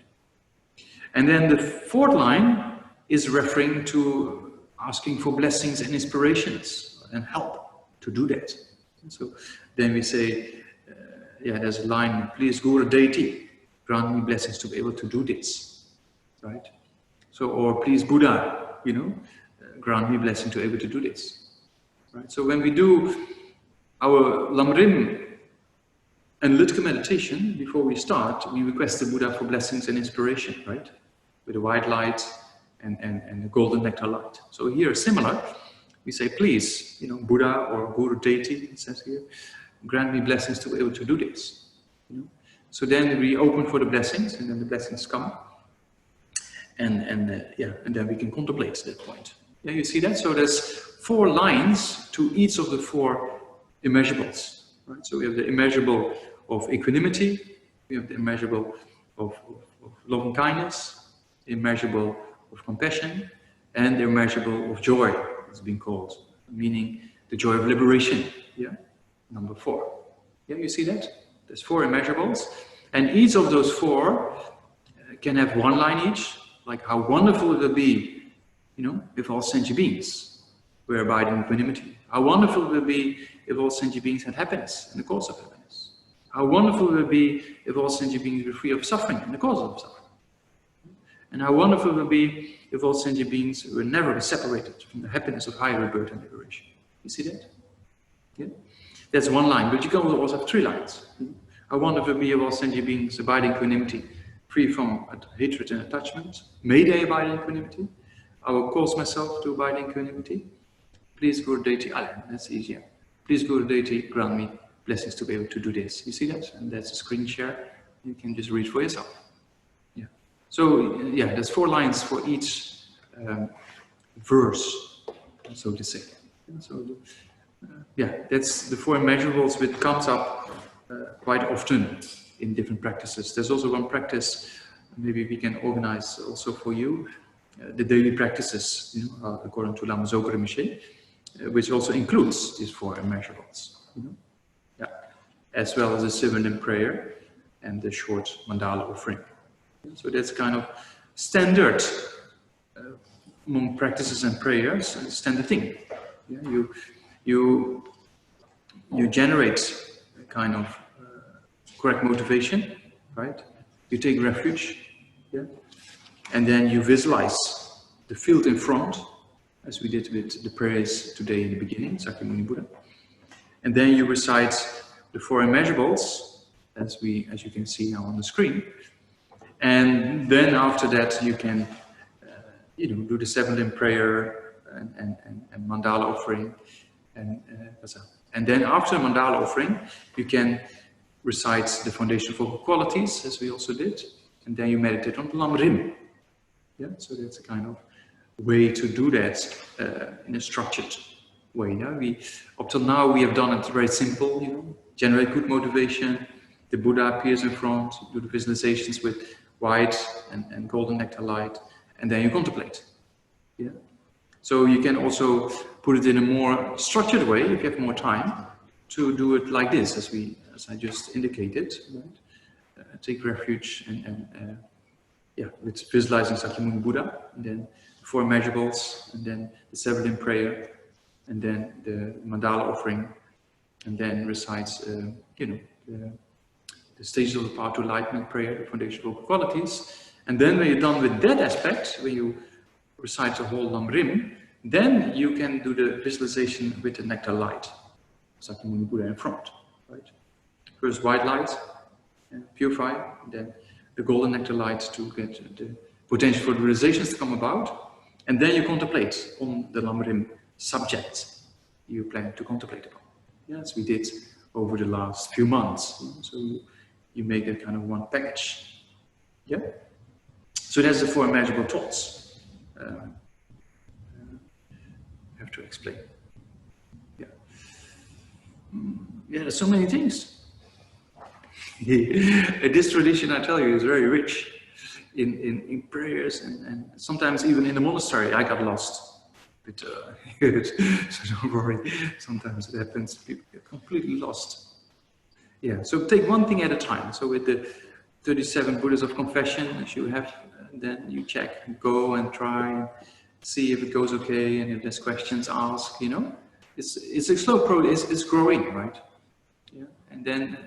And then the 4th line is referring to asking for blessings and inspirations and help to do that. So then we say, there's a line, please Guru Deity, grant me blessings to be able to do this, right? So, or please Buddha, you know, grant me blessing to be able to do this, right? So when we do our Lamrim analytical meditation, before we start, we request the Buddha for blessings and inspiration, right? With a white light and the golden nectar light. So here, similar, we say, please, you know, Buddha or Guru Deity, it says here, grant me blessings to be able to do this. You know? So then we open for the blessings, and then the blessings come, and then we can contemplate that point. Yeah, you see that? So there's 4 lines to each of the 4 immeasurables. Right? So we have the immeasurable of equanimity, we have the immeasurable of love and kindness, the immeasurable of compassion, and the immeasurable of joy, it's been called, meaning the joy of liberation. Yeah, number 4. Yeah, you see that? There's 4 immeasurables, and each of those 4 can have 1 line each, like how wonderful it would be, you know, if all sentient beings were abiding in equanimity. How wonderful it would be if all sentient beings had happiness in the cause of happiness. How wonderful it would be if all sentient beings were free of suffering in the cause of suffering. And how wonderful it would be if all sentient beings were never separated from the happiness of higher rebirth and liberation. You see that? Yeah? That's 1 line, but you can also have 3 lines. How wonderful it would be if all sentient beings abide in equanimity, free from hatred and attachment. May they abide in equanimity. I will cause myself to abide in equanimity. Please, Guru Deity, that's easier. Please, Guru Deity, grant me blessings to be able to do this. You see that? And that's a screen share. You can just read for yourself. So yeah, there's 4 lines for each verse, so to say. So yeah, that's the 4 immeasurables, which comes up quite often in different practices. There's also one practice, maybe we can organize also for you, the daily practices, you know, according to Lama Zopa Rinpoche, which also includes these 4 immeasurables. You know? Yeah, as well as the 7 prayer and the short mandala offering. So that's kind of standard among practices and prayers, a standard thing. Yeah, you generate a kind of correct motivation, right? You take refuge, yeah, and then you visualize the field in front, as we did with the prayers today in the beginning, Sakyamuni Buddha, and then you recite the 4 immeasurables, as you can see now on the screen, and then after that you can, you know, do the 7 prayer and mandala offering, and then after mandala offering, you can recite the foundation of vocal qualities, as we also did, and then you meditate on the Lam Rim. Yeah, so that's a kind of way to do that in a structured way. Yeah? Up till now, we have done it very simple. You know, generate good motivation. The Buddha appears in front. Do the visualizations with white and golden nectar light, and then you contemplate. Yeah. So you can also put it in a more structured way if you have more time to do it like this, as I just indicated. Right? Take refuge and yeah, with visualizing Sakyamuni Buddha, and then 4 immeasurables, and then the 7 prayer, and then the mandala offering, and then recites, you know, the stages of the path to enlightenment prayer, the foundation of vocal qualities. And then when you're done with that aspect, when you recite the whole Lam Rim, then you can do the visualization with the nectar light, Sakyamuni Buddha in front, right? First white light, purify, and then the golden nectar light to get the potential for the realizations to come about, and then you contemplate on the Lam Rim subject you plan to contemplate upon. Yes, we did over the last few months. So you make that kind of one package. Yeah. So that's the 4 immeasurable thoughts. I have to explain. Yeah. Yeah, there's so many things. This tradition, I tell you, is very rich in prayers, and sometimes even in the monastery I got lost. But, so don't worry, sometimes it happens, people get completely lost. Yeah, so take one thing at a time. So with the 37 Buddhas of confession, as you have, then you check, go and try, see if it goes okay, and if there's questions, ask, you know. It's a slow process, it's growing, right? Yeah, and then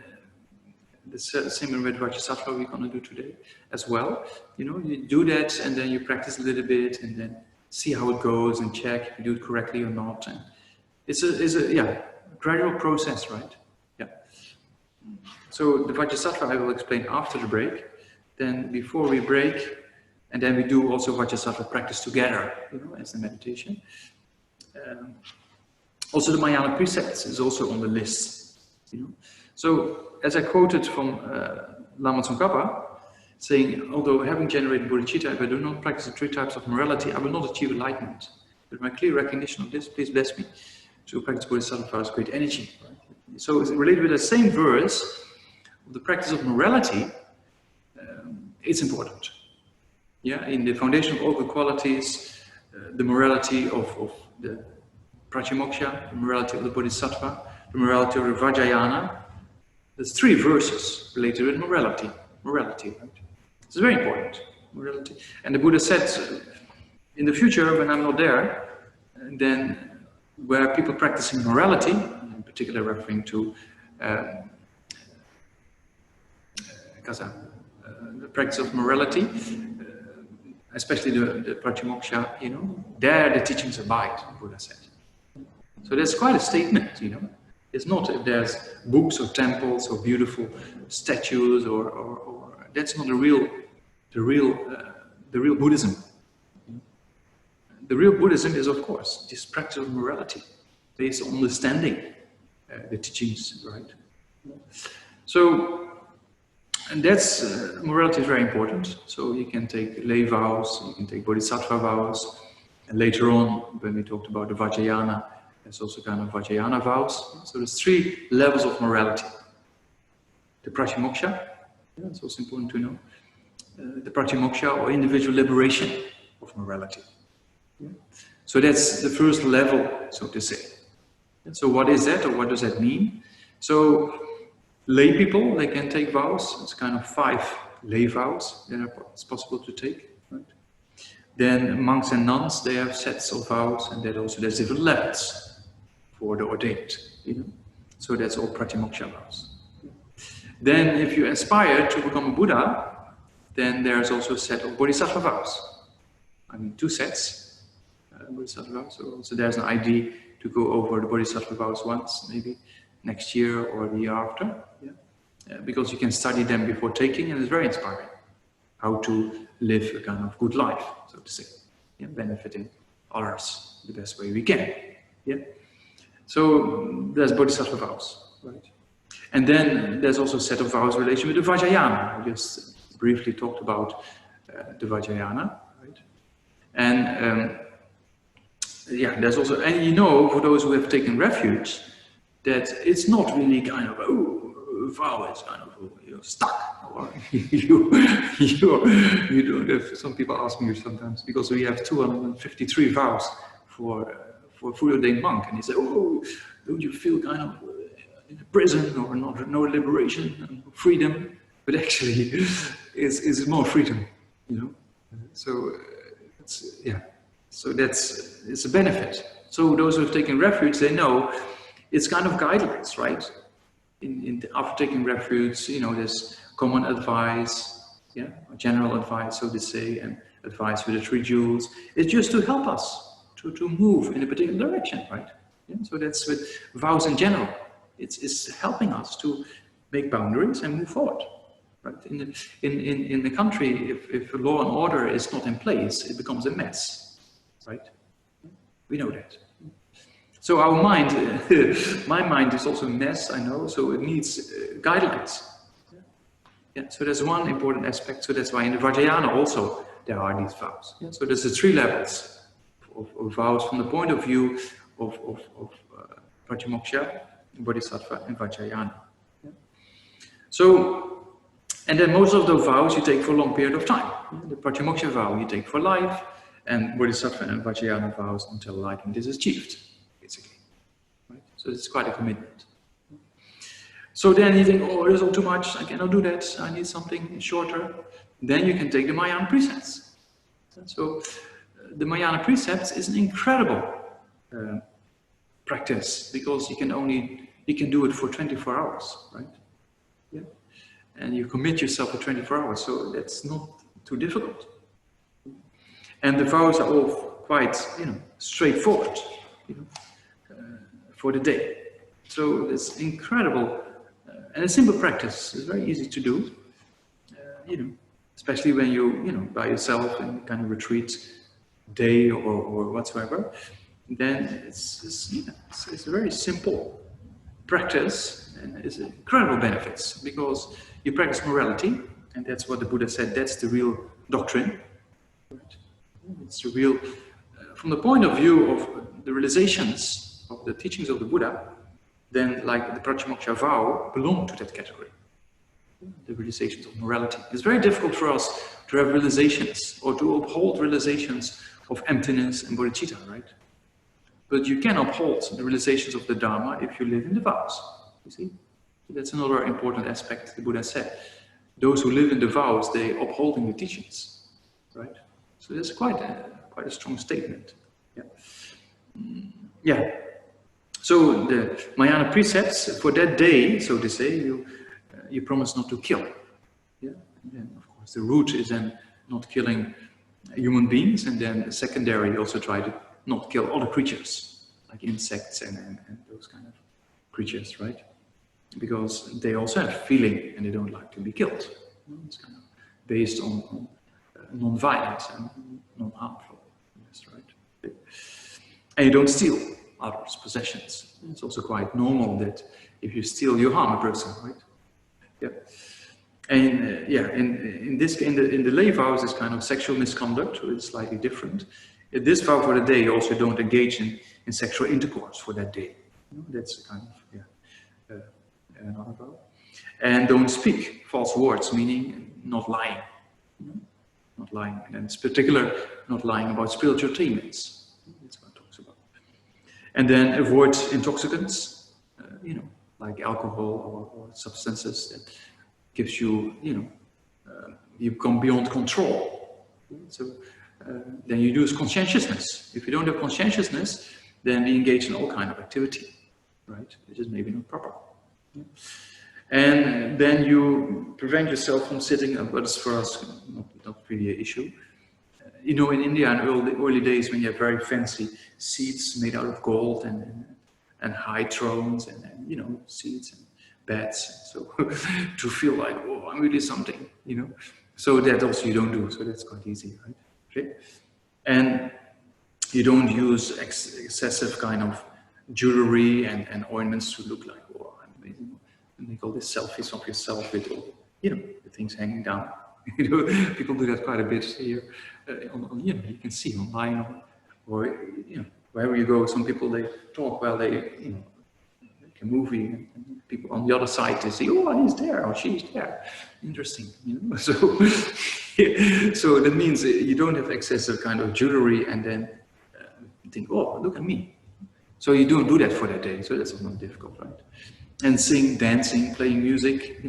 the same with Vajrasattva we're going to do today as well. You know, you do that and then you practice a little bit and then see how it goes and check if you do it correctly or not. And it's a gradual process, right? Yeah. So the Vajrasattva I will explain after the break. Then before we break, and then we do also Vajrasattva practice together, you know, as the meditation. Also the Mayana Precepts is also on the list, you know. So as I quoted from Lama Tsongkhapa, saying, although having generated bodhicitta, if I do not practice the 3 types of morality, I will not achieve enlightenment. With my clear recognition of this, please bless me to practice bodhisattva with great energy. Right? So it's related with the same verse, the practice of morality, it's important. Yeah, in the foundation of all the qualities, the morality of the Pratyimoksha, the morality of the Bodhisattva, the morality of the Vajrayana. There's 3 verses related with morality. Morality, right? It's very important, morality. And the Buddha said, in the future, when I'm not there, then where people practicing morality, in particular referring to the practice of morality, especially the Pratyimoksha, you know, there the teachings abide, the Buddha said. So that's quite a statement, you know. It's not if there's books or temples or beautiful statues or that's not the real Buddhism. The real Buddhism is, of course, this practice of morality based on understanding the teachings, right? So And that's, morality is very important. So you can take lay vows, you can take bodhisattva vows. And later on, when we talked about the Vajrayana, there's also kind of Vajrayana vows. So there's 3 levels of morality. The pratimoksha, it's also important to know. The pratimoksha, or individual liberation of morality. So that's the first level, so to say. So what is that, or what does that mean? So lay people, they can take vows. It's kind of 5 lay vows that it's possible to take. Right? Then monks and nuns, they have sets of vows, and there's different levels for the ordained. So that's all pratimoksha vows. Then if you aspire to become a Buddha, then there's also a set of bodhisattva vows. I mean, 2 sets, bodhisattva vows. So there's an idea to go over the bodhisattva vows once, maybe next year or the year after. Because you can study them before taking, and it's very inspiring how to live a kind of good life, so to say, benefiting others the best way we can. So there's bodhisattva vows, right? And then there's also a set of vows in relation with the Vajrayana. We just briefly talked about the Vajrayana, right? And there's also, and for those who have taken refuge, that it's not really kind of, vow is kind of stuck, or you don't have. Some people ask me sometimes, because we have 253 vows for a fully ordained monk, and they say, don't you feel kind of in a prison, or no liberation and freedom? But actually, it's more freedom, So So it's a benefit. So those who have taken refuge, they know it's kind of guidelines, right? After taking refuge, there's common advice, general advice, so to say, and advice with the 3 jewels. It's just to help us to move in a particular direction, right? So that's with vows in general. It's helping us to make boundaries and move forward. Right? In the country, if law and order is not in place, it becomes a mess, right? We know that. So our mind, my mind is also a mess, I know, so it needs guidelines. So there's one important aspect, so that's why in the Vajrayana also there are these vows. So there's the 3 levels of vows from the point of view of pratimoksha, bodhisattva, and Vajrayana. So, and then most of the vows you take for a long period of time. The pratimoksha vow you take for life, and bodhisattva and Vajrayana vows until enlightenment is achieved, basically. Right? So it's quite a commitment. So then you think, there's all too much, I cannot do that, I need something shorter. Then you can take the Mayan Precepts. So the Mayana Precepts is an incredible practice, because you can do it for 24 hours, right? And you commit yourself for 24 hours, so that's not too difficult. And the vows are all quite, straightforward, for the day. So it's incredible, and a simple practice. It's very easy to do, especially when you, by yourself in kind of retreat day or whatsoever. Then it's a very simple practice, and it's incredible benefits, because you practice morality, and that's what the Buddha said, that's the real doctrine. Right? It's the real, from the point of view of the realizations of the teachings of the Buddha, then like the pratimoksha vow belong to that category. The realizations of morality. It's very difficult for us to have realizations, or to uphold realizations of emptiness and bodhicitta, right? But you can uphold the realizations of the Dharma if you live in the vows, you see? That's another important aspect the Buddha said. Those who live in the vows, they upholding the teachings, right? So that's quite a strong statement. So the Mayana Precepts, for that day, so to say, you promise not to kill. And then, of course, the root is then not killing human beings, and then secondary, you also try to not kill other creatures, like insects and those kind of creatures, right? Because they also have feeling, and they don't like to be killed. It's kind of based on non-violence and non-harmfulness, right? And you don't steal others' possessions. It's also quite normal that if you steal, you harm a person, right? And yeah, in the lay vows, it's kind of sexual misconduct, so it's slightly different. In this vow for the day, you also don't engage in sexual intercourse for that day. That's kind of another vow. And don't speak false words, meaning not lying. Not lying, and in particular, not lying about spiritual attainments. That's what it talks about. And then avoid intoxicants, like alcohol or substances that gives you, you come beyond control. So then you lose conscientiousness. If you don't have conscientiousness, then we engage in all kind of activity, right? Which is maybe not proper. And then you prevent yourself from sitting, but it's for us not really an issue. In India in early days, when you have very fancy seats made out of gold and high thrones and seats and beds, so to feel like, oh, I'm really something, So that also you don't do, so that's quite easy, right? Okay. And you don't use excessive kind of jewelry and ornaments to look like, oh, I'm amazing. And make all these selfies of yourself with all, the things hanging down. People do that quite a bit here. You can see online or wherever you go. Some people, they talk while they make a movie, and people on the other side, they say, oh, he's there or she's there. Interesting, So, so that means you don't have excessive kind of jewelry and then think, oh, look at me. So you don't do that for that day. So that's not difficult, right? And sing, dancing, playing music,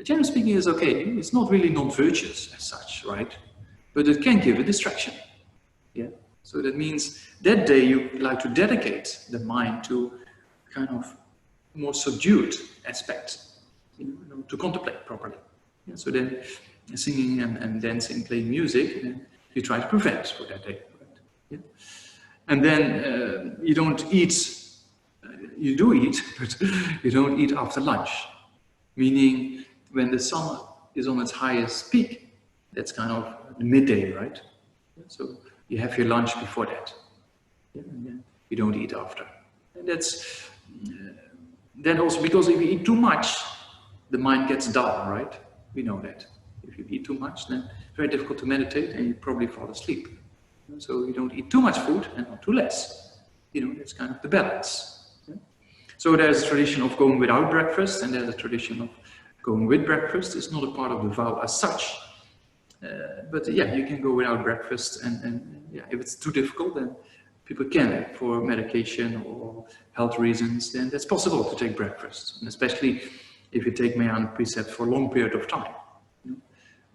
Generally speaking, is okay. It's not really non-virtuous as such, right? But it can give a distraction. Yeah. So that means that day you like to dedicate the mind to kind of more subdued aspect, to contemplate properly. Yeah. So then singing and dancing, playing music, you try to prevent for that day. Right? Yeah. And then you don't eat. You do eat, but you don't eat after lunch. Meaning, when the sun is on its highest peak, that's kind of midday, right? So you have your lunch before that. And then you don't eat after. And that's then also because if you eat too much, the mind gets dull, right? We know that. If you eat too much, then it's very difficult to meditate and you probably fall asleep. So you don't eat too much food and not too less. That's kind of the balance. So there's a tradition of going without breakfast, and there's a tradition of going with breakfast. It's not a part of the vow as such. But yeah, you can go without breakfast, and if it's too difficult, then people can, for medication or health reasons, then that's possible to take breakfast. And especially if you take Mayan Precepts for a long period of time.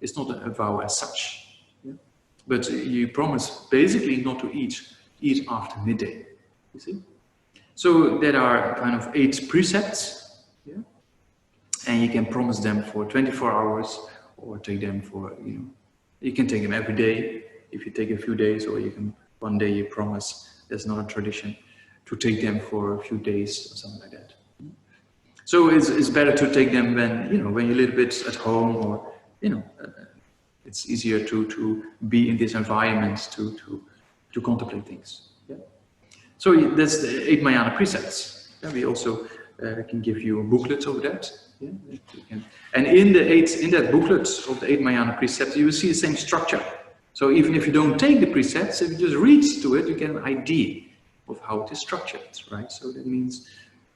It's not a vow as such. But you promise basically not to eat after midday, you see? So there are kind of 8 precepts, and you can promise them for 24 hours or take them for, you can take them every day if you take a few days, or you can, one day you promise, there's another tradition, to take them for a few days or something like that. So it's better to take them when, when you're a little bit at home, or, it's easier to be in this environment to contemplate things. So that's the 8 Mayana Precepts. We also can give you a booklet of that. And in that booklet of the 8 Mayana Precepts, you will see the same structure. So even if you don't take the precepts, if you just read to it, you get an idea of how it is structured, right? So that means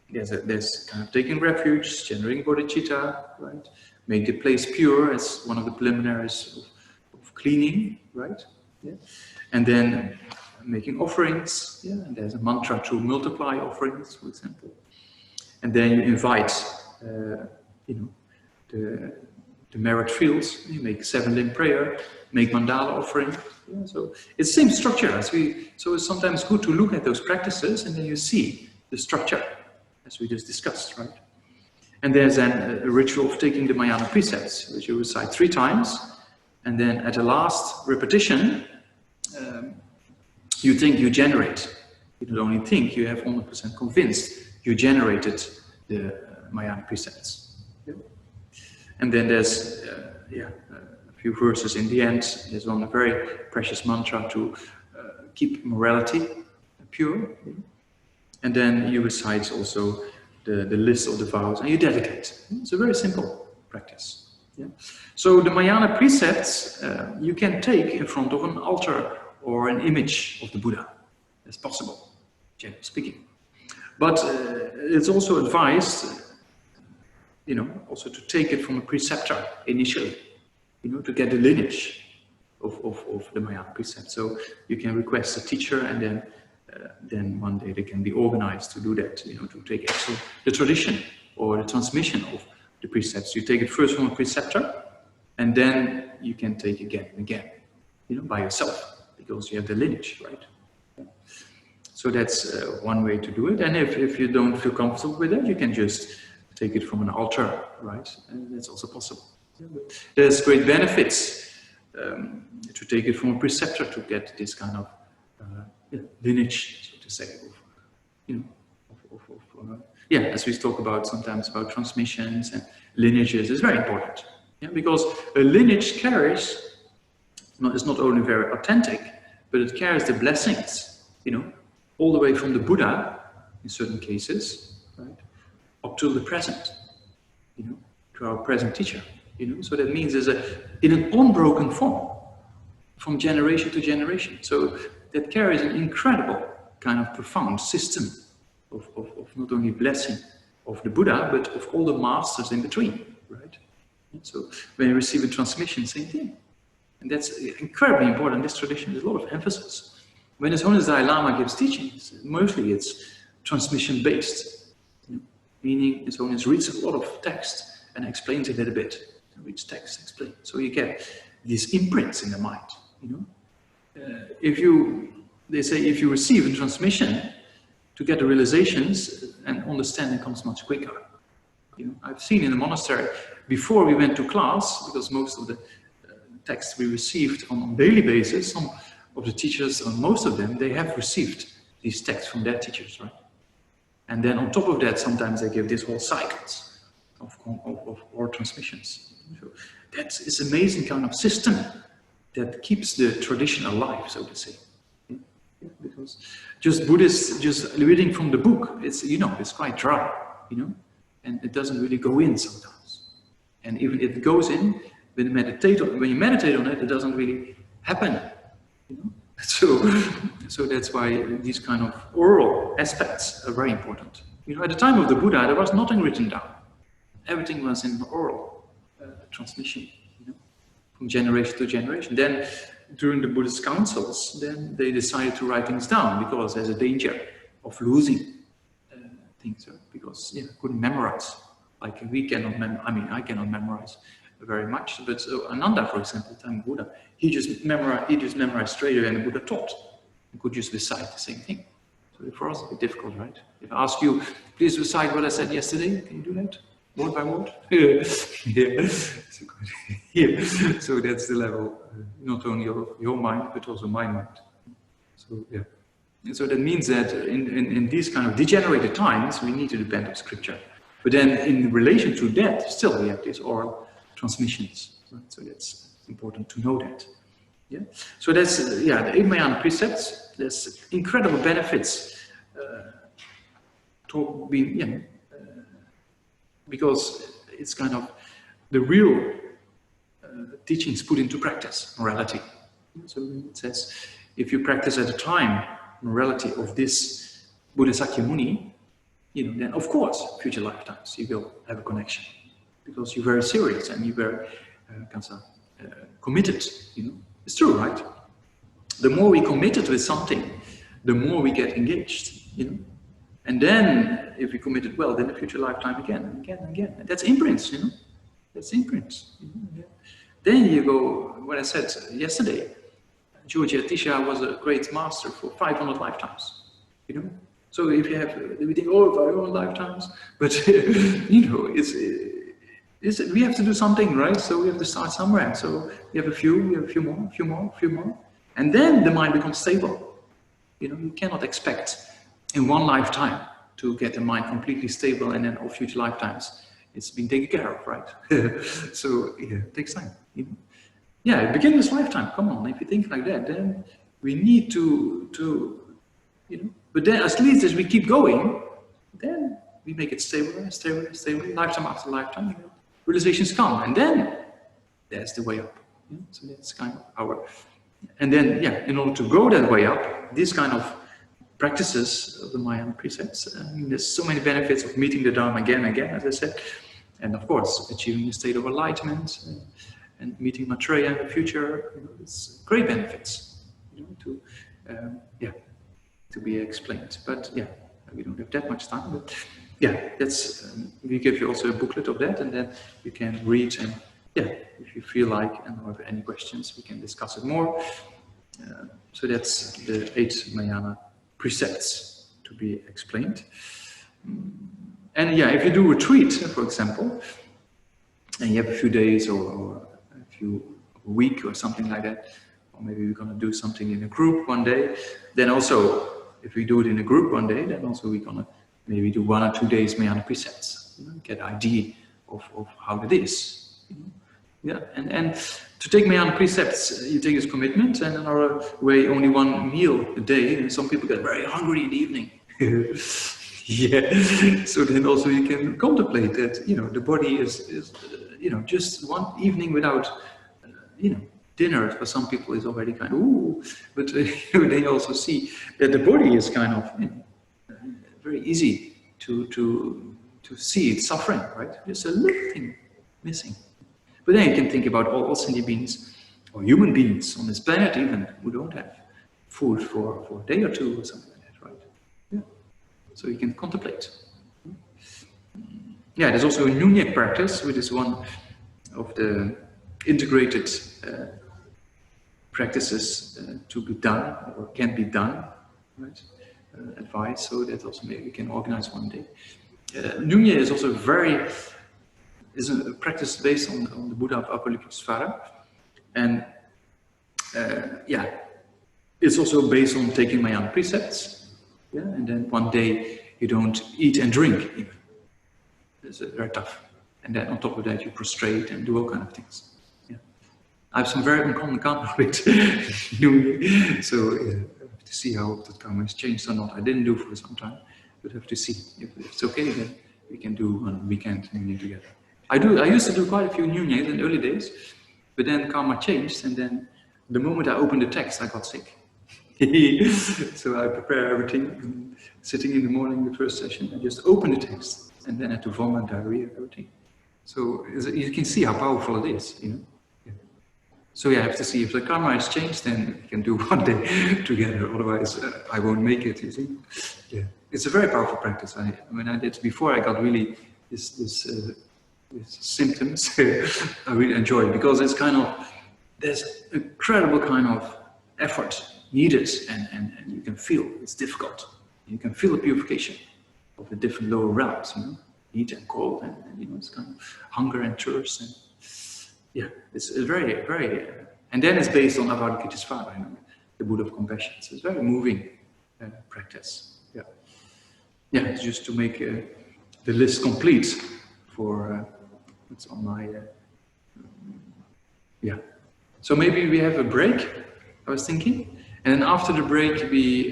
there's kind of taking refuge, generating bodhicitta, right? Make the place pure as one of the preliminaries of cleaning, right? And then making offerings, and there's a mantra to multiply offerings, for example. And then you invite, the merit fields. You make 7-limb prayer, make mandala offering. So it's the same structure as so it's sometimes good to look at those practices and then you see the structure as we just discussed, right? And there's then a ritual of taking the Mayana Precepts, which you recite 3 times. And then at the last repetition, you think you generate. You don't only think, you have 100% convinced you generated the Mayana Precepts. And then there's a few verses in the end. There's one very precious mantra to keep morality pure. And then you recite also the list of the vows and you dedicate. It's a very simple practice. Yeah? So the Mayana Precepts you can take in front of an altar or an image of the Buddha. That's possible, generally speaking. But it's also advised, you know, also to take it from a preceptor initially, you know, to get the lineage of the Mayana Precepts. So you can request a teacher, and then one day they can be organized to do that, you know, to take actually the tradition or the transmission of the precepts. You take it first from a preceptor, and then you can take again and again, you know, by yourself, because you have the lineage, right? So that's one way to do it. And if you don't feel comfortable with it, you can just take it from an altar, right? And that's also possible. There's great benefits to take it from a preceptor to get this kind of lineage, so to say, of, you know, yeah, as we talk about sometimes about transmissions and lineages, is very important. Yeah, because a lineage carries, it's not only very authentic, but it carries the blessings, you know, all the way from the Buddha, in certain cases, right, up to the present, you know, to our present teacher, you know. So that means there's in an unbroken form, from generation to generation. So that carries an incredible kind of profound system of not only blessing of the Buddha, but of all the masters in between, right? So when you receive a transmission, same thing. And that's incredibly important. This tradition, there's a lot of emphasis. When His Holiness Dalai Lama gives teachings, mostly it's transmission-based, you know, meaning His Holiness reads a lot of text and explains a little bit. Reads text, explain. So you get these imprints in the mind, you know. They say if you receive a transmission, to get the realizations and understanding comes much quicker. You know, I've seen in the monastery, before we went to class, because most of the texts we received on a daily basis, some of the teachers, or most of them, they have received these texts from their teachers, right? And then on top of that, sometimes they give these whole cycles of oral transmissions. So that is an amazing kind of system that keeps the tradition alive, so to say. Yeah, because just Buddhists, just reading from the book, it's, you know, it's quite dry, you know, and it doesn't really go in sometimes. And even if it goes in, when you meditate on it, it doesn't really happen. You know? So that's why these kind of oral aspects are very important. You know, at the time of the Buddha, there was nothing written down. Everything was in oral transmission, you know, from generation to generation. Then, during the Buddhist councils, then they decided to write things down because there's a danger of losing things, because couldn't memorize. Like we cannot I cannot memorize very much, but Ananda, for example, the time of Buddha, he just memorized straight away, and the Buddha taught. He could just recite the same thing. So for us, it's a bit difficult, right? If I ask you, please recite what I said yesterday, can you do that? Word by word? Yeah. So that's the level, not only of your mind, but also my mind. So, yeah. And so that means that in these kind of degenerated times, we need to depend on scripture. But then in relation to that, still we have these oral transmissions. Right? So that's important to know that. Yeah. So that's, the 8 Mayan Precepts. There's incredible benefits because it's kind of the real teachings put into practice, morality. So it says, if you practice at the time morality of this Buddha Sakyamuni, then of course, future lifetimes you will have a connection, because you're very serious and you're very committed. It's true, right? The more we committed with something, the more we get engaged. And then, if we committed well, then the future lifetime again and again and again. And that's imprints. That's imprints. Yeah. Then you go. What I said yesterday, Georgia Tisha was a great master for 500 lifetimes. So if you have, we think, 500 lifetimes, but we have to do something, right? So we have to start somewhere. So we have a few more, and then the mind becomes stable. You cannot expect in one lifetime to get the mind completely stable, and then all future lifetimes it's been taken care of, right? So it takes time. Begin this lifetime. Come on, if you think like that, then we need to. But then, at least as we keep going, then we make it stable, lifetime after lifetime. Realizations come, and then there's the way up. Yeah? So that's kind of our, and then, yeah, in order to go that way up, these kind of practices of the Mayan precepts, I mean, there's so many benefits of meeting the Dharma again and again, as I said, and of course, achieving a state of enlightenment and meeting Maitreya in the future. You know, it's great benefits, you know, to, yeah, to be explained. But yeah, we don't have that much time. But yeah, that's we give you also a booklet of that, and then you can read, and yeah, if you feel like and have any questions, we can discuss it more. So that's the 8 Mayana precepts to be explained. And yeah, if you do a retreat, for example, and you have a few days or a week or something like that, or maybe we're going to do something in a group one day, then also, if we do it in a group one day, then also we're going to maybe do 1 or 2 days Mayana precepts, you know, get an idea of how it is. You know? Yeah, and to take Mayana precepts, you take this commitment, and another way, only 1 meal a day, and some people get very hungry in the evening. Yeah, so then also you can contemplate that, you know, the body is you know, just 1 evening without, you know, dinner for some people is already kind of, ooh, but they also see that the body is kind of, you know, very easy to see it suffering, right? Just a little thing missing. But then you can think about all sentient beings, or human beings on this planet even, who don't have food for a day or 2 or something like that, right? Yeah. So you can contemplate. Yeah, there's also a Nunic practice, which is one of the integrated practices to be done, or can be done, right? Advice, so that also maybe we can organize one day. Nunya is also is a practice based on the Buddha of Avalokitesvara, and yeah, it's also based on taking Mayan precepts, yeah, and then one day you don't eat and drink even. It's very tough, and then on top of that you prostrate and do all kind of things. Yeah, I have some very uncommon encounter with Nunya, so I have to see how that karma has changed or not. I didn't do for some time, but have to see if it's okay. Then we can do on a weekend Nunya together. I used to do quite a few Nunyas in the early days, but then karma changed, and then the moment I opened the text, I got sick. So I prepare everything, and sitting in the morning, the first session, I just open the text, and then I had to vomit, diarrhea, everything. So you can see how powerful it is, you know. Yeah. So yeah, I have to see if the karma has changed, then we can do one day together. Otherwise, I won't make it. You see. Yeah, it's a very powerful practice. When I did before, I got really this symptoms. I really enjoy it because it's kind of, there's incredible kind of effort needed, and you can feel it's difficult. You can feel the purification of the different lower realms, you know, heat and cold, and you know, it's kind of hunger and thirst, and yeah, it's very, very, and then it's based on Avalokitesvara, you know, the Buddha of compassion. So it's very moving practice. Yeah, yeah, it's just to make the list complete for. It's on my, yeah. So maybe we have a break, I was thinking. And then after the break,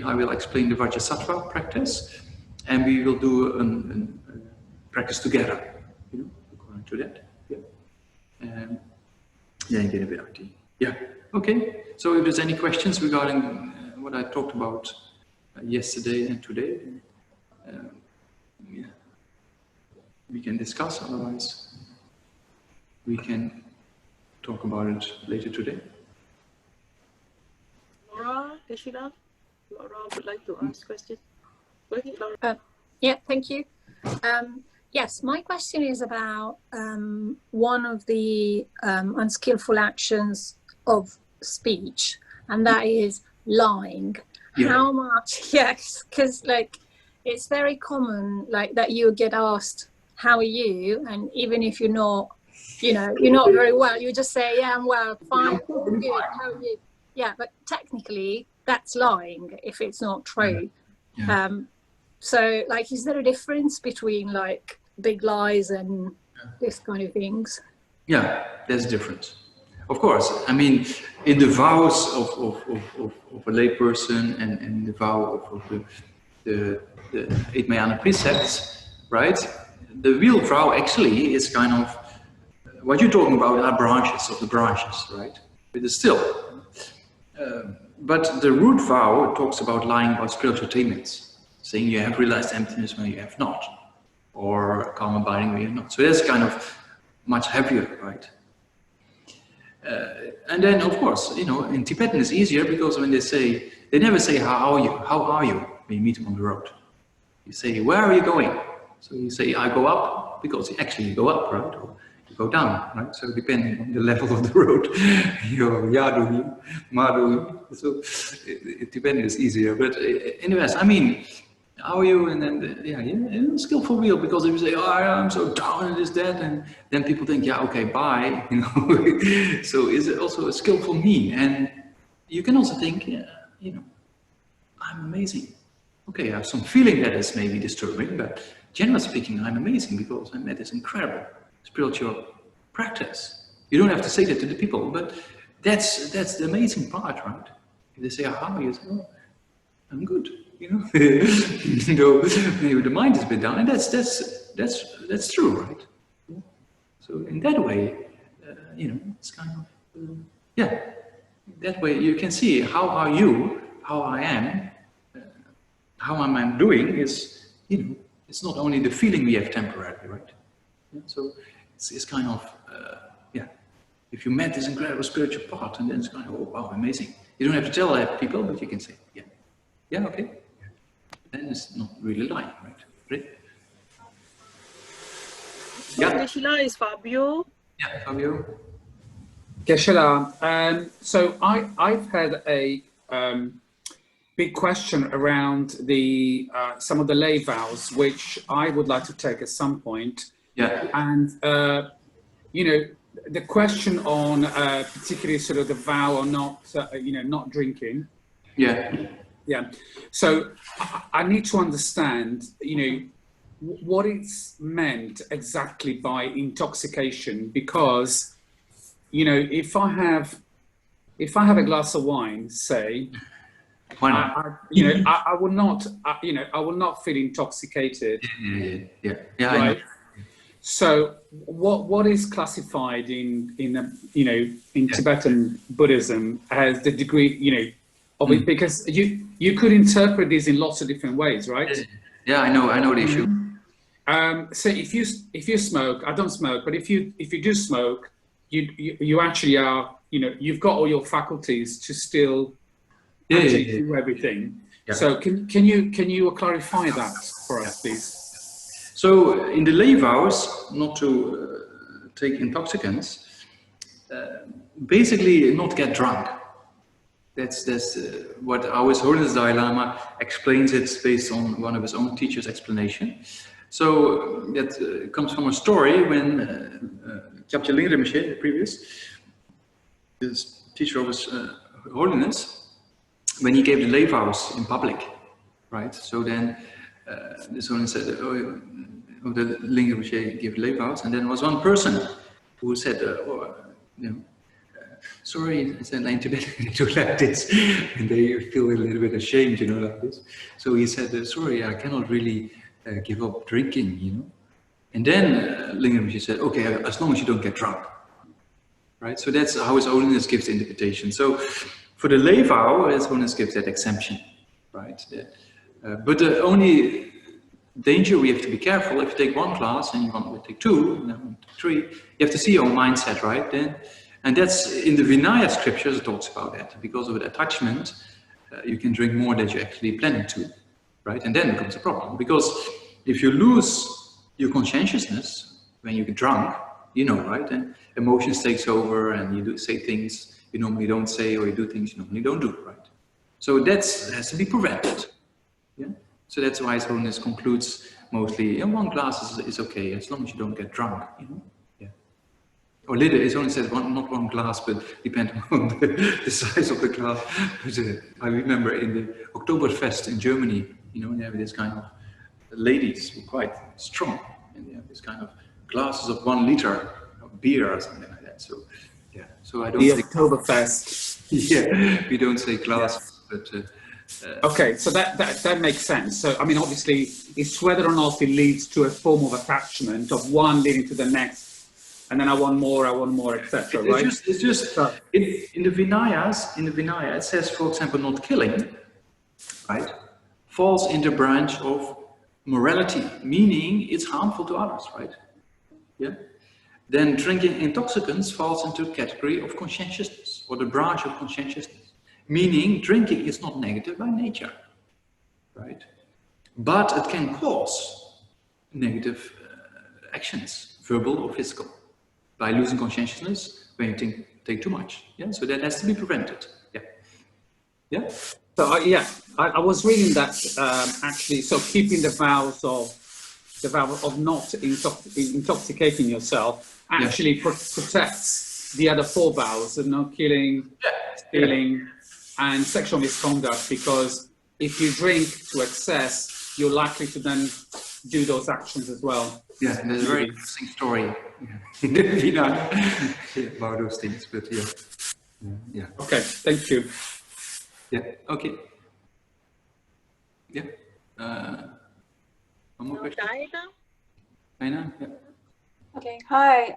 I will explain the Vajrasattva practice. And we will do a practice together, you know, according to that. Yeah. And yeah, you get a bit of idea. Yeah, okay. So if there's any questions regarding what I talked about yesterday and today, yeah, we can discuss, otherwise we can talk about it later today. Laura, Geshe-la? Laura would like to ask questions. Go ahead, Laura. Yeah, thank you. Yes, my question is about one of the unskillful actions of speech, and that is lying. Yeah. How much? Yes, because like it's very common, like that you get asked, "How are you?" and even if you're not, you know, you're not very well, you just say, "Yeah, I'm well, fine, good. How are you?" Yeah, but technically that's lying if it's not true. Yeah. So, like, is there a difference between like big lies and this kind of things? Yeah, there's a difference. Of course, I mean, in the vows of a layperson and the vow of the 8 Mayana Precepts, right? The real vow actually is kind of what you're talking about are branches of the branches, right? It is still. But the root vow talks about lying about spiritual attainments, saying you have realized emptiness when you have not, or calm abiding when you have not. So that's kind of much heavier, right? And then, of course, you know, in Tibetan it's easier because when they never say, how are you, when you meet them on the road. You say, where are you going? So you say, I go up, because actually you go up, right? Or you go down, right? So depending on the level of the road, you're Yadu, Madu. So Tibetan is easier. But anyways, I mean, how are you? And then, skillful wheel, because if you say, oh, I'm so down and this, that, and then people think, yeah, okay, bye, you know. So is it also a skillful mean? And you can also think, yeah, you know, I'm amazing. Okay, I have some feeling that is maybe disturbing, but generally speaking, I'm amazing because I met this incredible spiritual practice. You don't have to say that to the people, but that's the amazing part, right? If they say, how are you? Say, oh, I'm good. You know, maybe the mind is a bit down, and that's true, right? So in that way, you know, it's kind of that way you can see how are you, how I am, how am I doing is, you know, it's not only the feeling we have temporarily, right? Yeah, so it's kind of if you met this incredible spiritual part, and then it's kind of, oh wow, amazing. You don't have to tell that people, but you can say, yeah, okay. Then it's not really lying, right? Right? Yeah. Geshe-la is Fabio. Yeah, Fabio. Geshe-la. So I've had a big question around the some of the lay vows, which I would like to take at some point. Yeah. And you know, the question on particularly sort of the vow or not, you know, not drinking. Yeah. Yeah. So I need to understand, you know, what it's meant exactly by intoxication, because, you know, if I have a glass of wine, say, Why not? you know, I will not, you know, I will not feel intoxicated. Yeah. Right. I know. So what is classified in you know, in Tibetan Buddhism as the degree, you know, of it, because you could interpret this in lots of different ways, right? Yeah, I know the issue. So if you smoke, I don't smoke, but if you do smoke, you actually are, you know, you've got all your faculties to still do everything. Yeah. So can you clarify that for us, please? So in the lay vows, not to take intoxicants, basically not get drunk. That's what our Holiness Dalai Lama explains it based on one of his own teacher's explanation. So that comes from a story when Jamyang Rinpoche, the previous, this teacher of his Holiness, when he gave the lay vows in public, right? So then this Holiness said, the Lingam Rinpoche gave lay vows, and then there was one person who said, you know, sorry, I said in Tibetan they do like this, and they feel a little bit ashamed, you know, like this. So he said, sorry, I cannot really give up drinking, you know. And then Lingam Rinpoche said, okay, as long as you don't get drunk, right? So that's how His Holiness gives the interpretation. So for the lay vow, His Holiness gives that exemption, right? But the only danger, we have to be careful, if you take one class and you want to take two, and then three, you have to see your own mindset, right? And that's in the Vinaya scriptures, it talks about that. Because of the attachment, you can drink more than you actually plan to, right? And then becomes a problem. Because if you lose your conscientiousness when you get drunk, you know, right? And emotions takes over, and you say things you normally don't say, or you do things you normally don't do, right? So that has to be prevented. Yeah. So that's why His Holiness concludes mostly, one glass is okay as long as you don't get drunk, you know. Or little, it only says not one glass, but depending on the size of the glass. But, I remember in the Oktoberfest in Germany, you know, they have this kind of ladies who are quite strong, and they have this kind of glasses of 1 liter of beer or something like that. So, yeah. So I don't. The Oktoberfest. Yeah, we don't say glass, but. Okay, so that makes sense. So I mean, obviously, it's whether or not it leads to a form of attachment of one leading to the next. and then I want more, etc. Right? It's just in the Vinayas. In the Vinaya, it says, for example, not killing, right, falls in the branch of morality, meaning it's harmful to others, right? Yeah. Then drinking intoxicants falls into the category of conscientiousness, or the branch of conscientiousness, meaning drinking is not negative by nature, right? But it can cause negative actions, verbal or physical, by losing conscientiousness when you take too much. Yeah, so that has to be prevented. Yeah, yeah. So I was reading that actually. So keeping the vow of not intoxicating yourself actually protects the other 4 vows of not killing, stealing, and sexual misconduct. Because if you drink to excess, you're likely to then do those actions as well. Yeah, there's a very interesting story in the Vinaya about those things. But yeah. Okay, thank you. Yeah. Okay. Yeah. One more question. Mayana? Yeah. Okay, hi.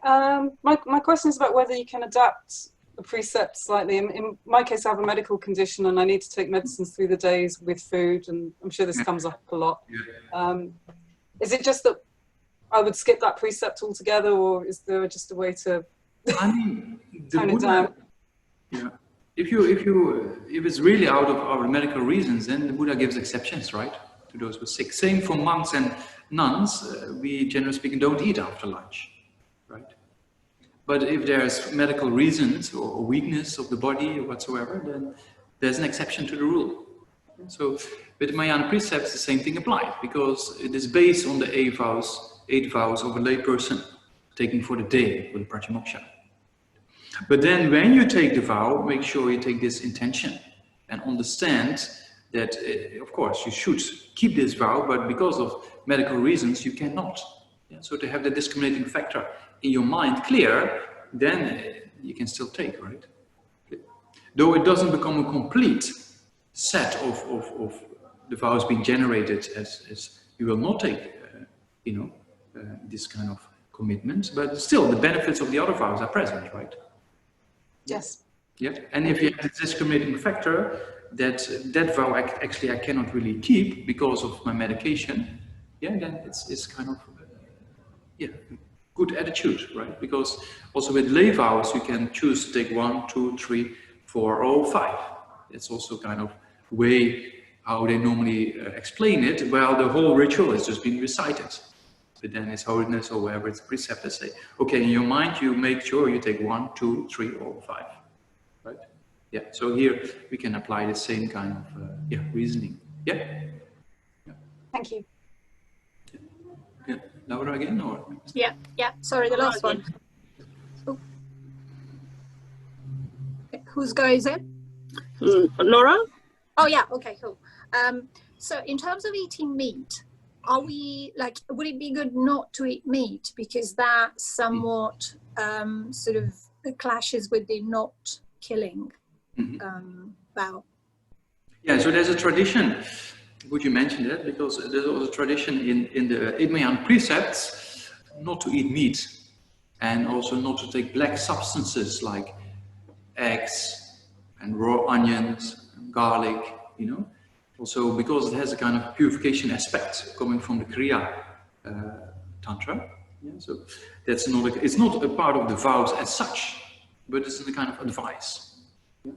My question is about whether you can adapt the precepts slightly. In my case, I have a medical condition and I need to take medicines through the days with food, and I'm sure this comes up a lot. Yeah. Is it just that I would skip that precept altogether, or is there just a way to tone it down? Yeah. If it's really out of our medical reasons, then the Buddha gives exceptions, right, to those who are sick. Same for monks and nuns. We, generally speaking, don't eat after lunch, right? But if there's medical reasons or weakness of the body or whatsoever, then there's an exception to the rule. So with the Mayan Precepts, the same thing applies, because it is based on the 8 vows of a lay person taking for the day, for the Pratyimoksha. But then when you take the vow, make sure you take this intention and understand that, of course, you should keep this vow, but because of medical reasons, you cannot. Yeah? So to have the discriminating factor in your mind clear, then you can still take, right? Though it doesn't become a complete set of the vows being generated as you will not take, this kind of commitment, but still the benefits of the other vows are present, right? Yes. Yeah, and if you have this discriminating factor, that vow actually I cannot really keep because of my medication, yeah, then it's kind of, good attitude, right? Because also with lay vows, you can choose to take 1, 2, 3, 4, or 5. It's also kind of way how they normally explain it. Well, the whole ritual has just been recited. But then it's Holiness or wherever it's precept, they say, okay, in your mind, you make sure you take 1, 2, 3, or 5, right? Yeah, so here we can apply the same kind of, reasoning. Yeah? Thank you. Yeah. Laura again, or? Yeah, sorry, the last one. Oh. Okay, whose go is it? Laura? Oh yeah, okay, cool. So in terms of eating meat, are we, would it be good not to eat meat, because that somewhat sort of clashes with the not killing vow? Yeah, so there's a tradition. Would you mention that? Because there's also a tradition in the Mayan Precepts not to eat meat, and also not to take black substances like eggs and raw onions, and garlic, Also because it has a kind of purification aspect coming from the Kriya Tantra. Yeah, so that's it's not a part of the vows as such, but it's a kind of advice. Yeah?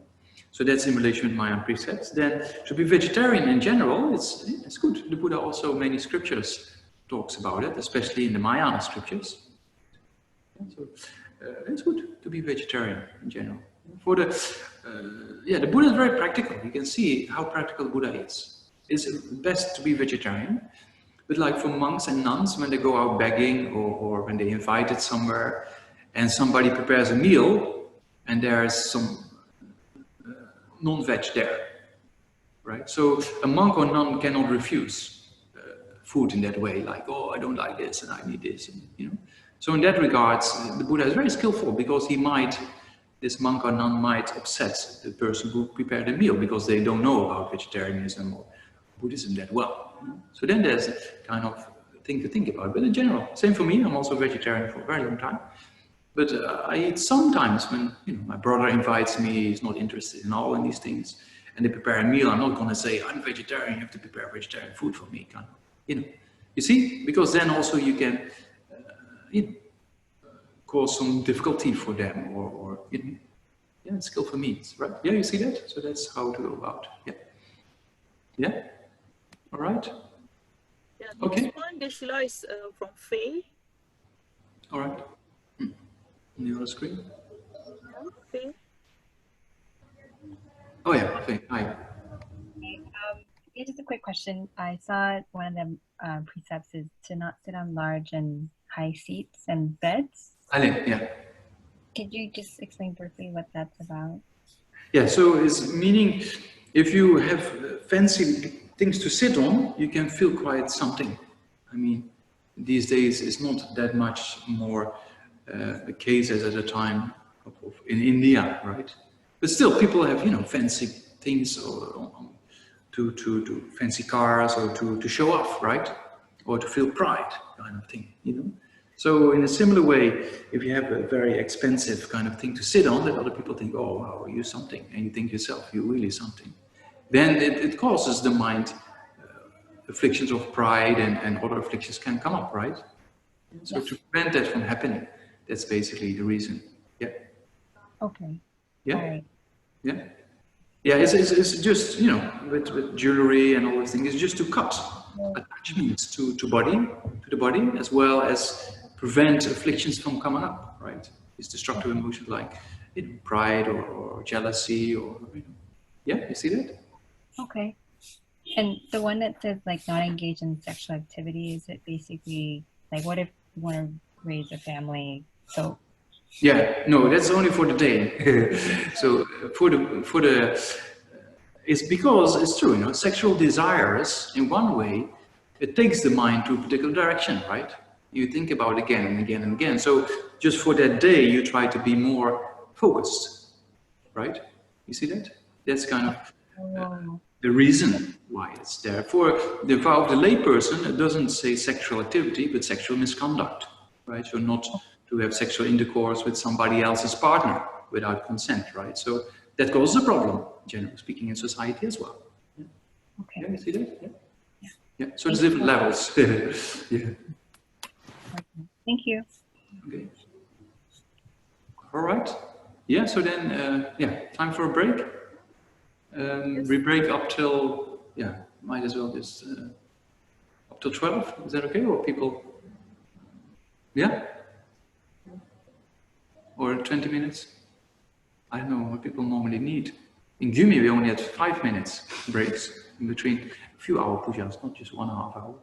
So that's in relation with Mayan Precepts. Then to be vegetarian in general, it's good. The Buddha also many scriptures talks about it, especially in the Mayana scriptures. Yeah, so it's good to be vegetarian in general. For the Buddha is very practical. You can see how practical the Buddha is. It's best to be vegetarian, but like for monks and nuns, when they go out begging or when they're invited somewhere and somebody prepares a meal and there's some non-veg there, right? So a monk or nun cannot refuse food in that way, like, oh, I don't like this and I need this, and, So in that regards, the Buddha is very skillful, because this monk or nun might upset the person who prepared the meal because they don't know about vegetarianism or Buddhism that well. So then there's a kind of thing to think about. But in general, same for me, I'm also vegetarian for a very long time. But I eat sometimes when my brother invites me, he's not interested in all in these things, and they prepare a meal. I'm not going to say, I'm vegetarian, you have to prepare vegetarian food for me. Kind of, you see? Because then also you can cause some difficulty for them, or yeah, it's skillful means, right? Yeah, you see that? So that's how to go about. Yeah. Yeah? All right? Yeah, Okay. this one, Geshe-la, is from Faye. All right. On the other screen? Yeah, Faye. Oh yeah, okay. Hi. Yeah, just a quick question. I saw one of the precepts is to not sit on large and high seats and beds. Yeah. Could you just explain briefly what that's about? Yeah, so it's meaning if you have fancy things to sit on, you can feel quite something. I mean, these days it's not that much more the case as at a time in India, right? But still, people have fancy things or to fancy cars or to show off, right? Or to feel pride, kind of thing, So in a similar way, if you have a very expensive kind of thing to sit on that other people think, oh wow, you're something, and you think yourself, you're really something, then it causes the mind afflictions of pride and other afflictions can come up, right? So to prevent that from happening, that's basically the reason. Yeah. Okay. Yeah. All right. Yeah. Yeah, it's just, with jewelry and all these things, it's just to cut attachments to the body, as well as prevent afflictions from coming up, right? These destructive emotions like pride or jealousy or, yeah, you see that? Okay. And the one that says like not engage in sexual activity, is it basically like what if you want to raise a family? So yeah, no, that's only for the day. So for the it's because it's true, sexual desires in one way, it takes the mind to a particular direction, right? You think about it again and again and again. So just for that day, you try to be more focused, right? You see that? That's kind of the reason why it's there. For the vow of the layperson, it doesn't say sexual activity, but sexual misconduct, right? So not to have sexual intercourse with somebody else's partner without consent, right? So that causes a problem, generally speaking, in society as well. Yeah. okay. Yeah, you see that? Yeah. Yeah. Yeah. So there's different levels. Yeah. Thank you. Okay. All right. Yeah. So then, time for a break. We break up till might as well just up till 12. Is that okay? Or people? Yeah. Or 20 minutes. I don't know what people normally need. In Gyume, we only had 5 minutes breaks in between a few hour pujas, not just 1.5 hour.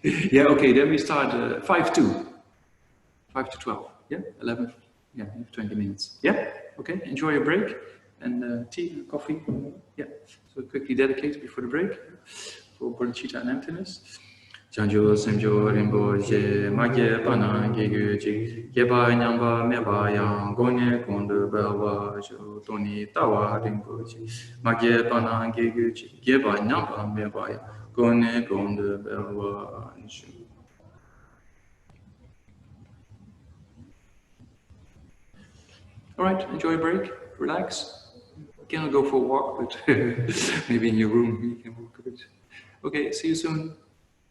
Yeah, okay, then we start 5 to 12. Yeah, 11. Yeah, 20 minutes. Yeah, okay, enjoy your break. And tea, coffee. Yeah, so quickly dedicate before the break for bodhicitta and emptiness. Janjo Semjo Rinpoche, Magye Pana Gegu, Yeba Nyamba Meba Yang, Gone Kondu Belwa, Tony Tawa Rinpoche, Magye Pana Gegu, Yeba Nyamba Meba Yang, Gone Kondu Belwa. All right, enjoy a break, relax. You cannot go for a walk, but maybe in your room you can walk a bit. Okay, see you soon.